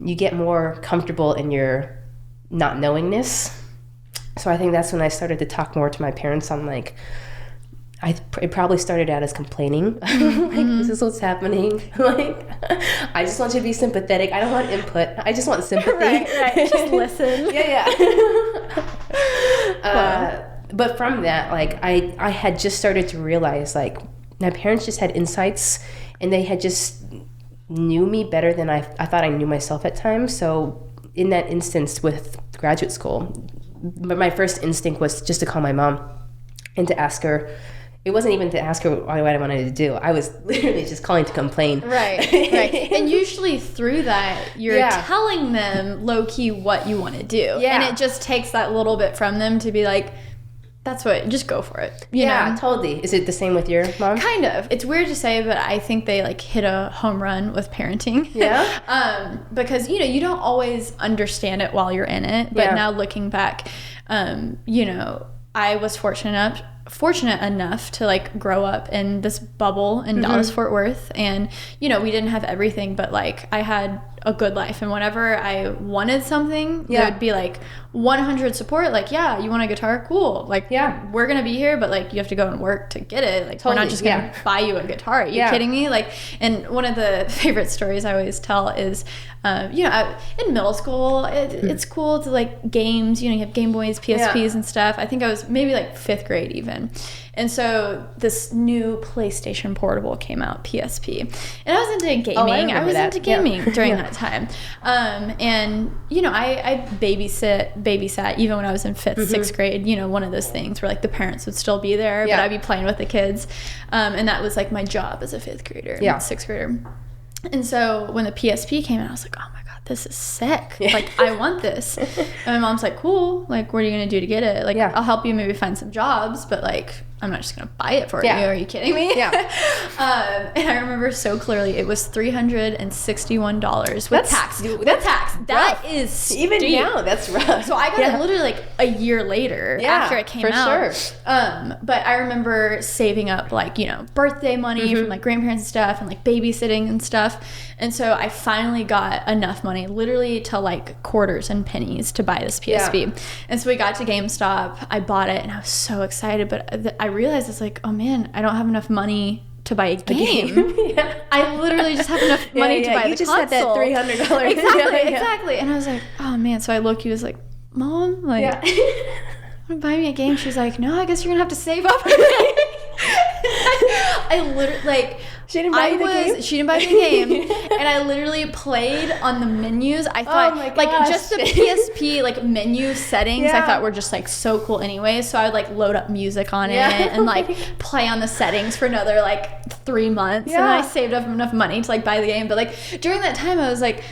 S2: you get more comfortable in your not knowingness. So I think that's when I started to talk more to my parents on like, it probably started out as complaining. Like, this is what's happening. Like, I just want you to be sympathetic. I don't want input. I just want sympathy.
S1: Right. Just listen.
S2: But from that, like, I had just started to realize, like, my parents just had insights, and they had just knew me better than I thought I knew myself at times. So in that instance with graduate school, my first instinct was just to call my mom and to ask her. It wasn't even to ask her what I wanted to do. I was literally just calling to complain.
S1: Right. And usually through that, you're telling them low-key what you want to do. Yeah. And it just takes that little bit from them to be like, that's what, just go for it. You know?
S2: Totally. Is it the same with your mom?
S1: Kind of. It's weird to say, but I think they like hit a home run with parenting.
S2: Yeah.
S1: Because, you know, you don't always understand it while you're in it. But now looking back, you know, I was fortunate enough to like grow up in this bubble in Dallas Fort Worth, and you know, we didn't have everything, but like I had a good life, and whenever I wanted something, there would be like 100 support. Like, yeah, you want a guitar? Cool. Like, we're gonna be here, but like you have to go and work to get it. Like, we're not just gonna buy you a guitar. Are you kidding me? Like, and one of the favorite stories I always tell is you know, in middle school, it's cool to like games, you know, you have Game Boys, PSPs and stuff. I think I was maybe like 5th grade even. And so this new PlayStation Portable came out, PSP. And I was into gaming. I was into gaming during that time. And, you know, I babysat even when I was in 5th, 6th grade, you know, one of those things where like the parents would still be there, but I'd be playing with the kids. And that was like my job as a 5th grader, 6th grader. And so when the PSP came out, I was like, oh my God, this is sick. Like, I want this. And my mom's like, cool. Like, what are you going to do to get it? Like, I'll help you maybe find some jobs, but like, I'm not just going to buy it for you. Are you kidding me? And I remember so clearly it was $361 with tax. With tax. That is
S2: even now, that's rough.
S1: So I got it literally like a year later after it came out. Sure. But I remember saving up like, you know, birthday money from like grandparents and stuff, and like babysitting and stuff. And so I finally got enough money, literally to like quarters and pennies, to buy this PSP. And so we got to GameStop. I bought it and I was so excited, but I realized it's like, oh man, I don't have enough money to buy a game. I literally just have enough money to buy the console.
S2: You just had that $300.
S1: Exactly. And I was like, oh, oh man. So I low-key was like, Mom, like, want to buy me a game? She's like, no, I guess you're gonna have to save up. I literally, like,
S2: she didn't buy the game?
S1: She didn't buy the game. And I literally played on the menus. I thought, like, just the PSP, like, menu settings, I thought were just, like, so cool anyway. So I would, like, load up music on it and, like, play on the settings for another, like, 3 months. And then I saved up enough money to, like, buy the game. But, like, during that time, I was like,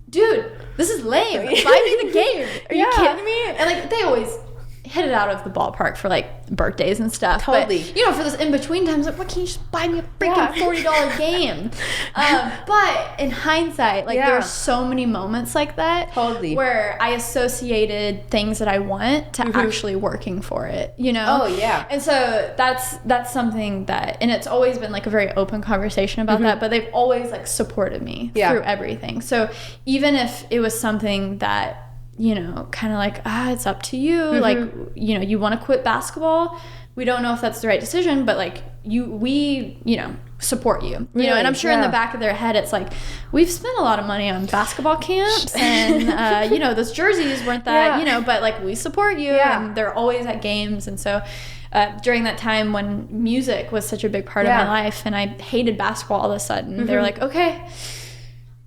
S1: dude, this is lame. Buy me the game. Are you kidding me? And, like, they always hit it out of the ballpark for, like, birthdays and stuff.
S2: Totally.
S1: But, you know, for this in-between times, like, why can't you just buy me a freaking $40 game? But in hindsight, like, there are so many moments like that.
S2: Totally.
S1: Where I associated things that I want to actually working for it, you know?
S2: Oh, yeah.
S1: And so that's something that, and it's always been, like, a very open conversation about that, but they've always, like, supported me through everything. So even if it was something that, you know, kind of like, it's up to you. Like, you know, you want to quit basketball. We don't know if that's the right decision, but like we, you know, support you, you know, and I'm sure in the back of their head, it's like, we've spent a lot of money on basketball camps and, you know, those jerseys weren't that, you know, but like we support you and they're always at games. And so, during that time when music was such a big part of my life and I hated basketball all of a sudden, they were like, okay,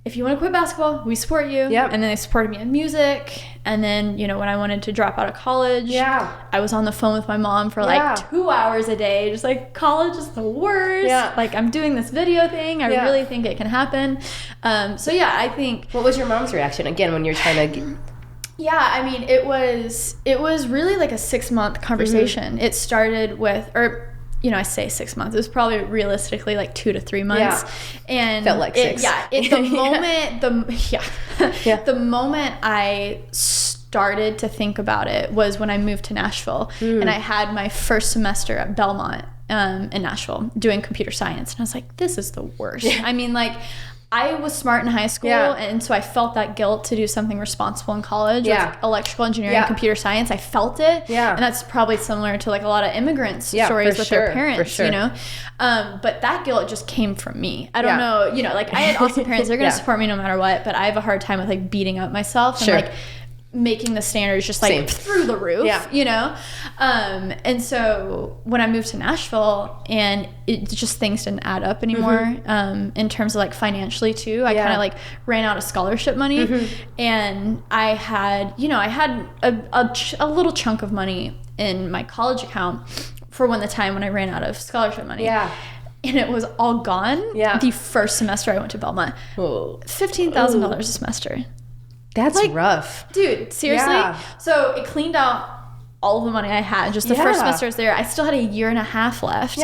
S1: if you want to quit basketball, we support you. Yep. And then they supported me in music. And then, you know, when I wanted to drop out of college, I was on the phone with my mom for like 2 hours a day. Just like, college is the worst. Like, I'm doing this video thing. I really think it can happen. So, yeah, I think...
S2: What was your mom's reaction, again, when you're trying to...
S1: Yeah, I mean, it was really like a 6-month conversation. It started with... You know, I say 6 months. It was probably realistically like 2 to 3 months. And
S2: felt like 6.
S1: The moment I started to think about it was when I moved to Nashville, and I had my first semester at Belmont in Nashville doing computer science, and I was like, this is the worst. I mean, like, I was smart in high school, and so I felt that guilt to do something responsible in college, like electrical engineering, computer science. I felt it, and that's probably similar to like a lot of immigrants' stories with their parents, you know. But that guilt just came from me. I don't know, you know, like I had awesome parents; they're gonna support me no matter what. But I have a hard time with like beating up myself and like making the standards just like through the roof, you know? And so when I moved to Nashville and it just, things didn't add up anymore, in terms of like financially too, I kind of like ran out of scholarship money, and I had, you know, I had a little chunk of money in my college account for the time when I ran out of scholarship money. And it was all gone the first semester I went to Belmont. $15,000 a semester.
S2: That's like, rough.
S1: Dude, seriously? So it cleaned out all of the money I had. Just the first semester I was there. I still had a year and a half left.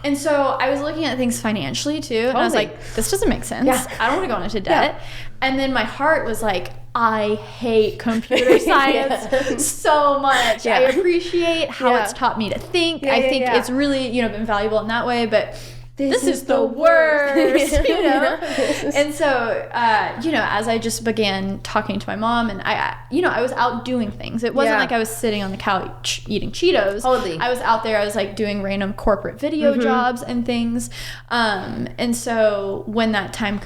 S1: And so I was looking at things financially too. And I was like, this doesn't make sense. I don't want to go into debt. And then my heart was like, I hate computer science so much. I appreciate how it's taught me to think. I think it's really, you know, been valuable in that way. But this is the worst, you know? And so, you know, as I just began talking to my mom, and you know, I was out doing things. It wasn't like I was sitting on the couch eating Cheetos. I was out there, I was like doing random corporate video jobs and things. And so when that time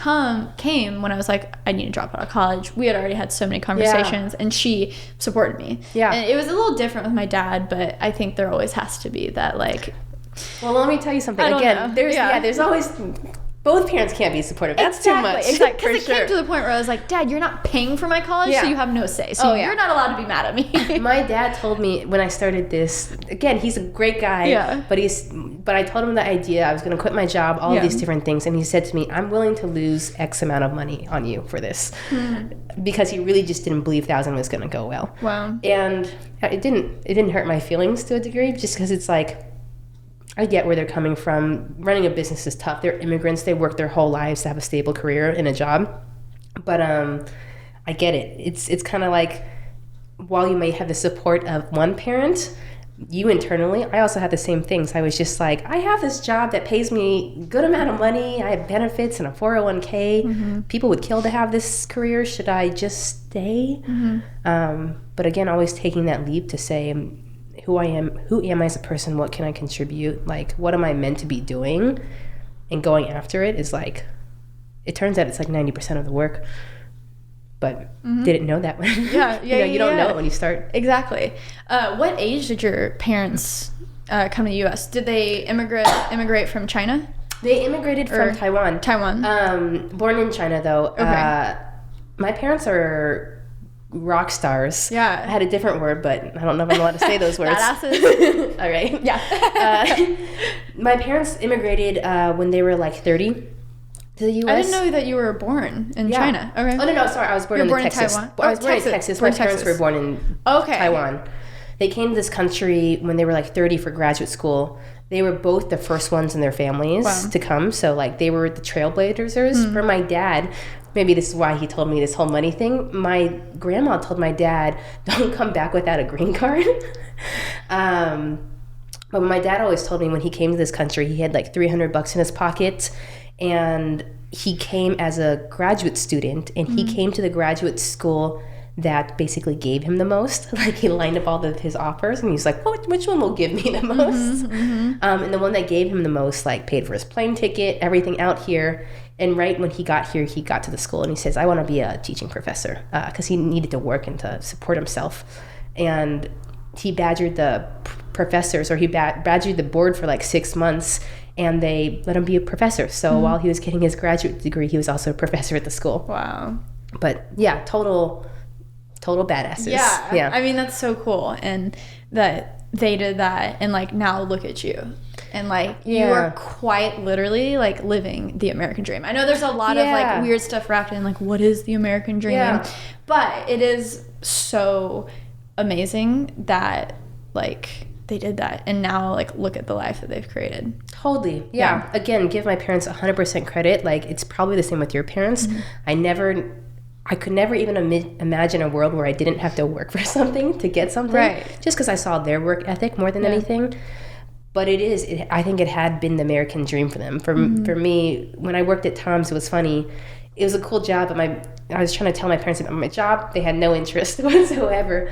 S1: came, when I was like, I need to drop out of college, we had already had so many conversations, and she supported me. And it was a little different with my dad, but I think there always has to be that, like...
S2: Well, let me tell you something. Again, there's always, both parents can't be supportive. That's too much.
S1: Exactly. Because it came to the point where I was like, Dad, you're not paying for my college, so you have no say. So you're not allowed to be mad at me.
S2: My dad told me when I started this, again, he's a great guy, but I told him the idea, I was going to quit my job, all of these different things, and he said to me, I'm willing to lose X amount of money on you for this. Because he really just didn't believe 1,000 was going to go well.
S1: Wow.
S2: And it didn't hurt my feelings to a degree, just because it's like, I get where they're coming from. Running a business is tough. They're immigrants. They work their whole lives to have a stable career and a job. But I get it. It's kind of like, while you may have the support of one parent, you internally, I also had the same things. I was just like, I have this job that pays me a good amount of money. I have benefits and a 401k. People would kill to have this career. Should I just stay? But again, always taking that leap to say, who am I as a person, what can I contribute, like what am I meant to be doing, and going after it is like, it turns out it's like 90% of the work. but didn't know that when you don't know it when you start.
S1: Exactly. What age did your parents come to the U.S.? Did they immigrate from China?
S2: They immigrated from Taiwan. Born in China, though.
S1: Okay.
S2: My parents are rock stars.
S1: Yeah.
S2: I had a different word, but I don't know if I'm allowed to say those words.
S1: Badasses.
S2: All right.
S1: Yeah.
S2: My parents immigrated when they were like 30 to the U.S.
S1: I didn't know that you were born in China. Okay.
S2: Oh, no, sorry. I was born in Texas.
S1: Taiwan?
S2: I was born in Texas. My parents were born in Taiwan. They came to this country when they were like 30 for graduate school. They were both the first ones in their families to come. So, like, they were the trailblazers. For my dad, maybe this is why he told me this whole money thing. My grandma told my dad, don't come back without a green card. But my dad always told me when he came to this country, he had like $300 in his pocket. And he came as a graduate student. And he came to the graduate school that basically gave him the most. Like, he lined up all of his offers and he's like, well, which one will give me the most? And the one that gave him the most, like, paid for his plane ticket, everything out here. And right when he got here, he got to the school and he says, I want to be a teaching professor, because he needed to work and to support himself. And he badgered the professors, or he badgered the board for like 6 months, and they let him be a professor. So while he was getting his graduate degree, he was also a professor at the school.
S1: Wow.
S2: But yeah, total badasses.
S1: Yeah. I mean, that's so cool. And that they did that, and like now look at you. And like you are quite literally like living the American dream. I know there's a lot of like weird stuff wrapped in, like, what is the American dream? But it is so amazing that like they did that, and now like look at the life that they've created.
S2: Totally. Yeah. Again, give my parents 100% credit. Like, it's probably the same with your parents. I could never even imagine a world where I didn't have to work for something to get something, just because I saw their work ethic more than anything. But I think it had been the American dream for them. For me, when I worked at Tom's, it was funny. It was a cool job, but I was trying to tell my parents about my job. They had no interest whatsoever.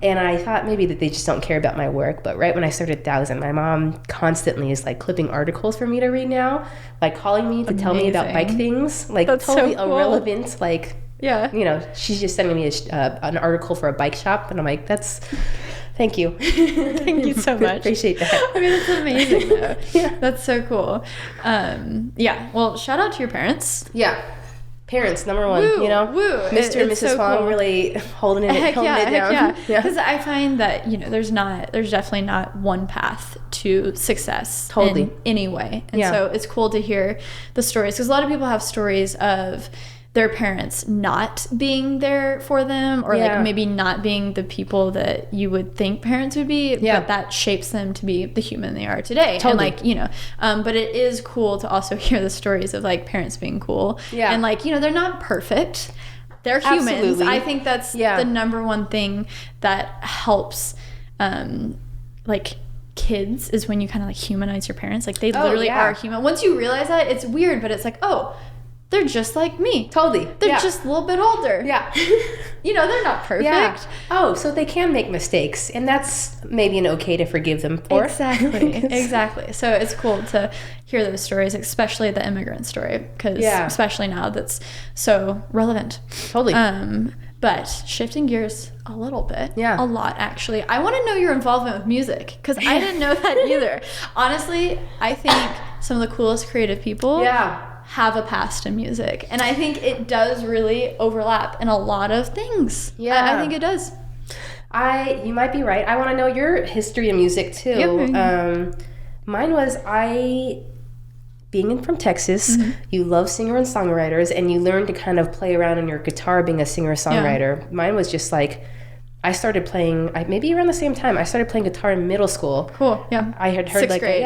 S2: And I thought maybe that they just don't care about my work. But right when I started 1,000, my mom constantly is like clipping articles for me to read now, like calling me to tell me about bike things, like that's totally so cool. Irrelevant, like, you know, she's just sending me an article for a bike shop, and I'm like, thank you.
S1: Thank you so much.
S2: Appreciate that.
S1: I mean, that's amazing, though. That's so cool. Well, shout out to your parents.
S2: Parents, number one.
S1: Woo,
S2: you know, Mr. and Mrs.
S1: So
S2: Hwang
S1: cool.
S2: Really holding it down.
S1: Because I find that, you know, there's definitely not one path to success in any way. And so it's cool to hear the stories, because a lot of people have stories of their parents not being there for them, or like maybe not being the people that you would think parents would be, but that shapes them to be the human they are today. And like, you know, but it is cool to also hear the stories of like parents being cool. And like, you know, they're not perfect. They're humans. Absolutely. I think that's the number one thing that helps like kids, is when you kind of like humanize your parents. Like, they literally are human. Once you realize that, it's weird, but it's like, oh, they're just like me.
S2: Totally.
S1: They're just a little bit older. You know, they're not perfect.
S2: Oh, so they can make mistakes, and that's maybe an okay to forgive them for.
S1: Exactly. So it's cool to hear those stories, especially the immigrant story, because especially now that's so relevant.
S2: Totally.
S1: But shifting gears a little bit, a lot actually. I want to know your involvement with music, because I didn't know that either. Honestly, I think some of the coolest creative people have a past in music, and I think it does really overlap in a lot of things. I think it does.
S2: You might be right. I want to know your history of music too. Mine was, being from Texas, you love singer and songwriters, and you learn to kind of play around on your guitar being a singer-songwriter. Mine was just like, I started playing, maybe around the same time, I started playing guitar in middle school.
S1: Cool,
S2: I had heard
S1: 6th grade.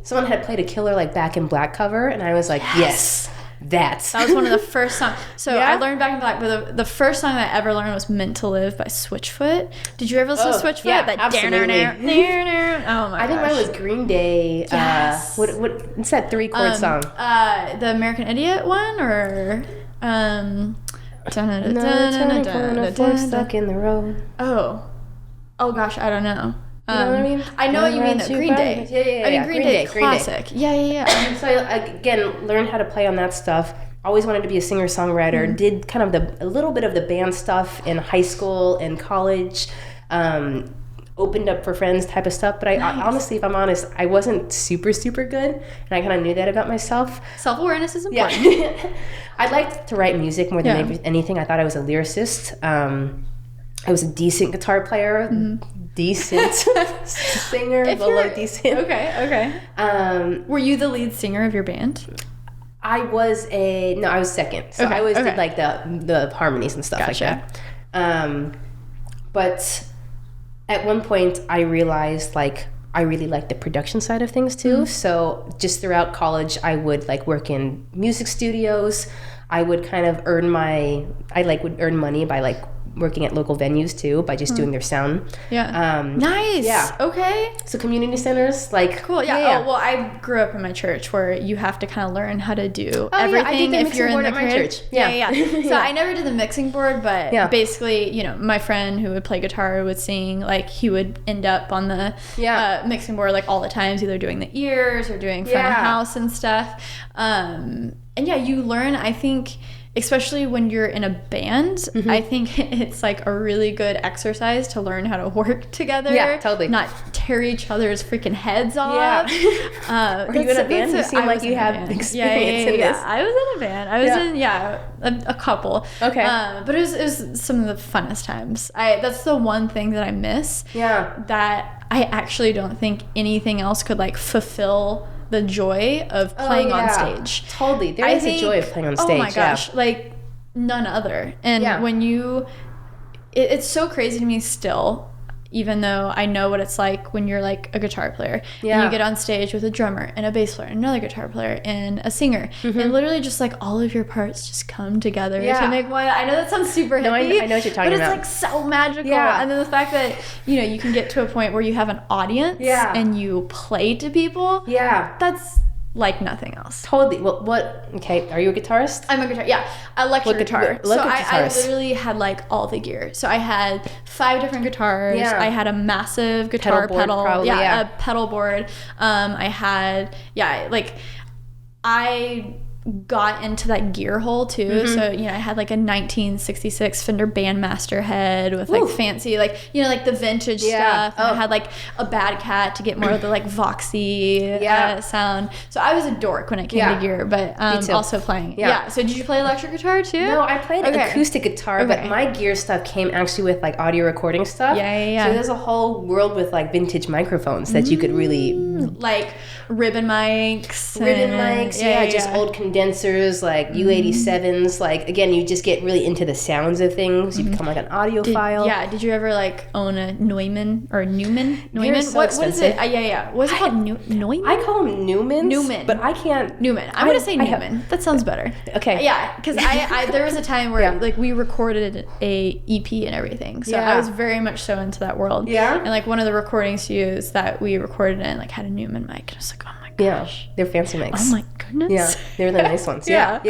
S2: Someone had played a killer like Back in Black cover, and I was like, yes. That
S1: was one of the first songs. So I learned Back in Black, but the first song I ever learned was Meant to Live by Switchfoot. Did you ever listen to Switchfoot?
S2: Yeah, absolutely.
S1: Oh my gosh.
S2: I think mine was Green Day. What's that 3-chord song?
S1: The American Idiot one, or
S2: stuck in the road.
S1: Oh gosh, I don't know.
S2: You know what I mean?
S1: I know what you mean, though. Green Day. I mean, Green Day, classic.
S2: Yeah. So I, again, learned how to play on that stuff. always wanted to be a singer-songwriter, did kind of a little bit of the band stuff in high school and college, opened up for friends type of stuff. But I honestly, if I'm honest, I wasn't super, super good. And I kind of knew that about myself.
S1: Self-awareness is important.
S2: Yeah. I liked to write music more than anything. I thought I was a lyricist. I was a decent guitar player, decent singer, below decent.
S1: Okay. Were you the lead singer of your band?
S2: I was second. So I always did like the harmonies and stuff like that. But at one point I realized like I really liked the production side of things too. So just throughout college I would like work in music studios. I would kind of earn money by like working at local venues too, by just doing their sound.
S1: Nice. Yeah. Okay.
S2: So community centers, like
S1: cool. Yeah. Oh well, I grew up in my church where you have to kind of learn how to do everything
S2: if you're in the
S1: my church. Yeah. So I never did the mixing board, but basically, you know, my friend who would play guitar would sing. Like he would end up on the mixing board like all the times, either doing the ears or doing front of house and stuff. And you learn. I think, especially when you're in a band, I think it's like a really good exercise to learn how to work together.
S2: Yeah, totally.
S1: Not tear each other's freaking heads off.
S2: Yeah. Were you in a band? You seem like you have experience in this.
S1: I was in a band. I was in a couple.
S2: Okay.
S1: But it was some of the funnest times. That's the one thing that I miss.
S2: Yeah.
S1: That I actually don't think anything else could like fulfill the joy of playing on stage.
S2: Totally. There is a joy of playing on stage.
S1: Oh my gosh, like none other. And when it's so crazy to me still, even though I know what it's like when you're like a guitar player and you get on stage with a drummer and a bass player and another guitar player and a singer and literally just like all of your parts just come together to make one. I know that sounds super hippie,
S2: I know what you're talking
S1: about,
S2: but
S1: it's like so magical. And then the fact that, you know, you can get to a point where you have an audience and you play to people. That's like nothing else.
S2: Totally. Well, are you a guitarist?
S1: I'm a guitar. Yeah. Electric guitar. So I literally had like all the gear. So I had 5 different guitars. I had a massive guitar pedal.
S2: Probably,
S1: a pedal board. I had, I got into that gear hole too. So, you know, I had like a 1966 Fender Bandmaster head with like fancy, like, you know, like the vintage stuff. And I had like a Bad Cat to get more of the like Voxy sound. So I was a dork when it came to gear, but also playing. So did you play electric guitar too?
S2: No, I played acoustic guitar, but my gear stuff came actually with like audio recording stuff. So there's a whole world with like vintage microphones that you could really
S1: like ribbon mics,
S2: just old condensers, like U87s. Like again, you just get really into the sounds of things. You become like an audiophile.
S1: Did you ever like own a Neumann or Newman?
S2: So
S1: what is it? What's it called? Neumann?
S2: I call them Newman, but I can't.
S1: Newman. I'm gonna say Newman. That sounds better.
S2: Okay.
S1: Yeah, because I there was a time where like we recorded a EP and everything, so I was very much so into that world. And like one of the recording studios that we recorded in like had a Newman mic, and I was like, oh my gosh,
S2: they're fancy mics.
S1: Oh my goodness.
S2: Yeah, they're the nice ones. Yeah.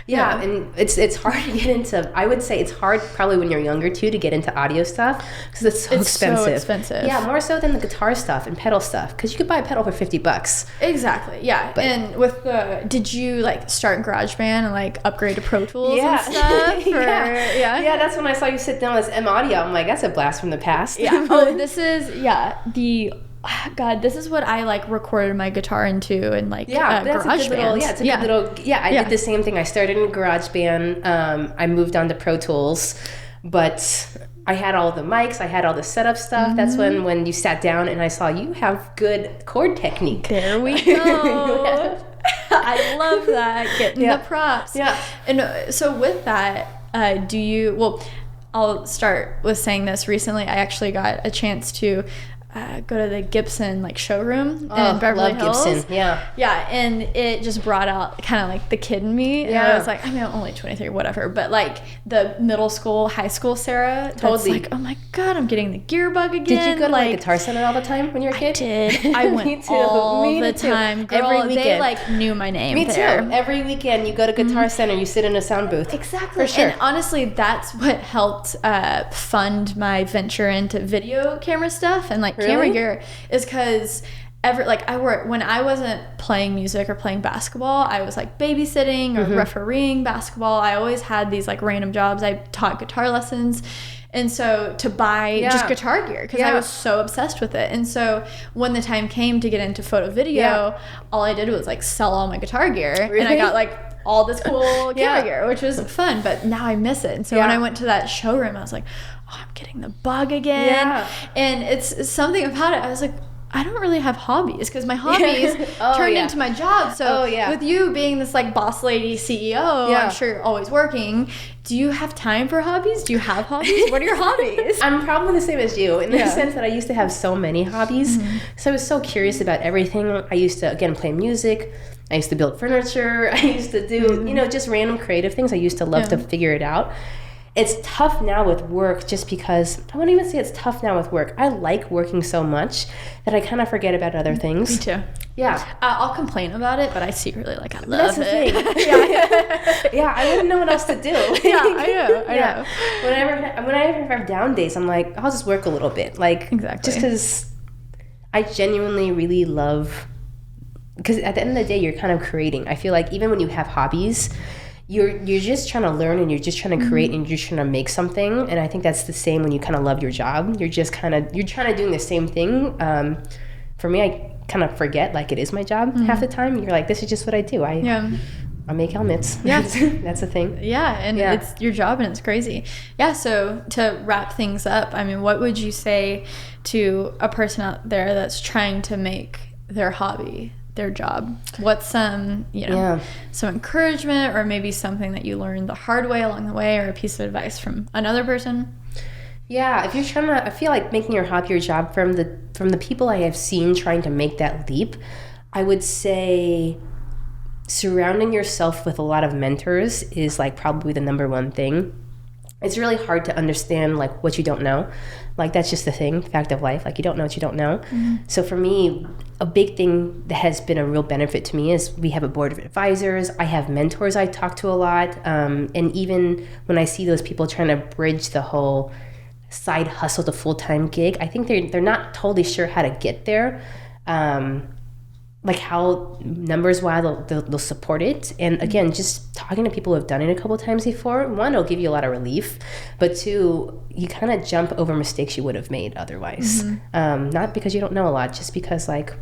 S2: And it's hard to get into. I would say it's hard probably when you're younger too to get into audio stuff because it's so expensive. Yeah, more so than the guitar stuff and pedal stuff because you could buy a pedal for $50.
S1: Exactly. Yeah. But, and with did you like start GarageBand and like upgrade to Pro Tools and stuff?
S2: Yeah, that's when I saw you sit down with M Audio. I'm like, that's a blast from the past.
S1: This is this is what I like recorded my guitar into and like GarageBand.
S2: I did the same thing. I started in GarageBand. I moved on to Pro Tools, but I had all the mics. I had all the setup stuff. That's when you sat down and I saw you have good chord technique.
S1: There we go. I love that. Getting the props. Yeah. And so with that, I'll start with saying this. Recently, I actually got a chance to go to the Gibson like showroom in Beverly Hills.
S2: Gibson.
S1: Yeah, and it just brought out kind of like the kid in me. And I was like, I mean, I'm only 23, whatever, but like the middle school, high school Sarah, totally. Like, oh my god, I'm getting the gear bug again.
S2: Did you go to like Guitar Center all the time when you were a kid?
S1: I did. I went all the time. Girl, every weekend. They like knew my name.
S2: Me too. Every weekend you go to Guitar Center, you sit in a sound booth.
S1: Exactly.
S2: For sure.
S1: And honestly, that's what helped fund my venture into video camera stuff and like camera gear is because when I wasn't playing music or playing basketball, I was like babysitting or refereeing basketball. I always had these like random jobs. I taught guitar lessons. And so to buy just guitar gear, because I was so obsessed with it. And so when the time came to get into photo video, all I did was like sell all my guitar gear. Really? And I got like all this cool camera gear, which was fun. But now I miss it. And so when I went to that showroom, I was like, oh, I'm getting the bug again. Yeah. And it's something about it. I was like, I don't really have hobbies, because my hobbies turned into my job. So with you being this like boss lady CEO, I'm sure you're always working. Do you have time for hobbies? Do you have hobbies? What are your hobbies?
S2: I'm probably the same as you in the sense that I used to have so many hobbies. So I was so curious about everything. I used to, again, play music. I used to build furniture. I used to do, just random creative things. I used to love to figure it out. It's tough now with work just because, I wouldn't even say it's tough now with work. I like working so much that I kind of forget about other things.
S1: Me too.
S2: Yeah.
S1: I'll complain about it, but I secretly like I love
S2: That's the thing. I wouldn't know what else to do.
S1: I know.
S2: Whenever I have down days, I'm like, I'll just work a little bit. Like, just because I genuinely really love, because at the end of the day, you're kind of creating. I feel like even when you have hobbies, you're just trying to learn, and you're just trying to create, and you're just trying to make something. And I think that's the same when you kind of love your job. You're trying to do the same thing. For me, I kind of forget like it is my job half the time. You're like, this is just what I do. I make helmets. Yeah. That's the thing.
S1: Yeah, and it's your job, and it's crazy. Yeah, so to wrap things up, I mean, what would you say to a person out there that's trying to make their hobby their job? What's some encouragement, or maybe something that you learned the hard way along the way, or a piece of advice from another person?
S2: Yeah, if you're trying to, I feel like making your hobby your job, from the people I have seen trying to make that leap, I would say surrounding yourself with a lot of mentors is like probably the number one thing. It's really hard to understand like what you don't know. Like that's just the thing, fact of life. Like you don't know what you don't know. So for me, a big thing that has been a real benefit to me is we have a board of advisors. I have mentors I talk to a lot. And even when I see those people trying to bridge the whole side hustle to full-time gig, I think they're not totally sure how to get there. Like how numbers-wise they'll support it. And again, just talking to people who have done it a couple of times before, one, it'll give you a lot of relief, but two, you kind of jump over mistakes you would have made otherwise. Not because you don't know a lot, just because like,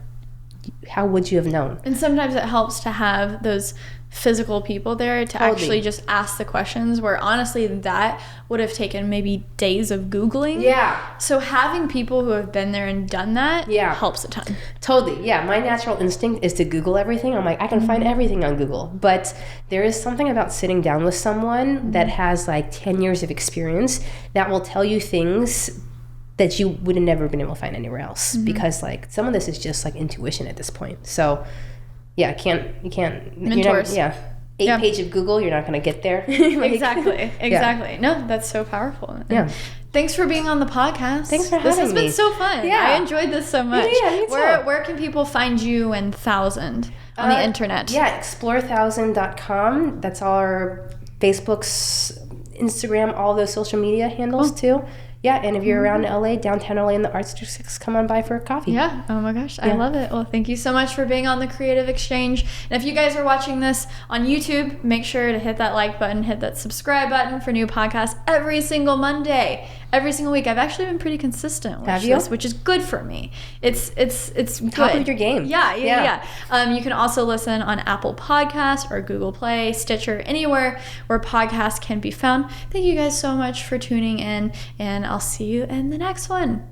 S2: how would you have known?
S1: And sometimes it helps to have those physical people there to actually just ask the questions, where honestly that would have taken maybe days of Googling. Yeah. So having people who have been there and done that helps a ton.
S2: Totally. Yeah. My natural instinct is to Google everything. I'm like, I can find everything on Google. But there is something about sitting down with someone that has like 10 years of experience that will tell you things that you would have never been able to find anywhere else. Because like some of this is just like intuition at this point. So yeah, you can't.
S1: Mentors.
S2: Eight page of Google, you're not going to get there.
S1: Like, exactly. Yeah. No, that's so powerful. And thanks for being on the podcast.
S2: Thanks for having me.
S1: This has been so fun. Yeah. I enjoyed this so much.
S2: Yeah, me too.
S1: Where can people find you and 1000 on the internet?
S2: Yeah, explore1000.com. That's our Facebook's, Instagram, all those social media handles too. Yeah, and if you're around LA, downtown LA in the Arts District, come on by for a coffee.
S1: Yeah. Oh my gosh. I love it. Well, thank you so much for being on the Creative Exchange. And if you guys are watching this on YouTube, make sure to hit that like button, hit that subscribe button for new podcasts every single Monday. Every single week. I've actually been pretty consistent with this, which is good for me. It's
S2: top
S1: good.
S2: of your game.
S1: Yeah. You can also listen on Apple Podcasts or Google Play, Stitcher, anywhere where podcasts can be found. Thank you guys so much for tuning in, and I'll see you in the next one.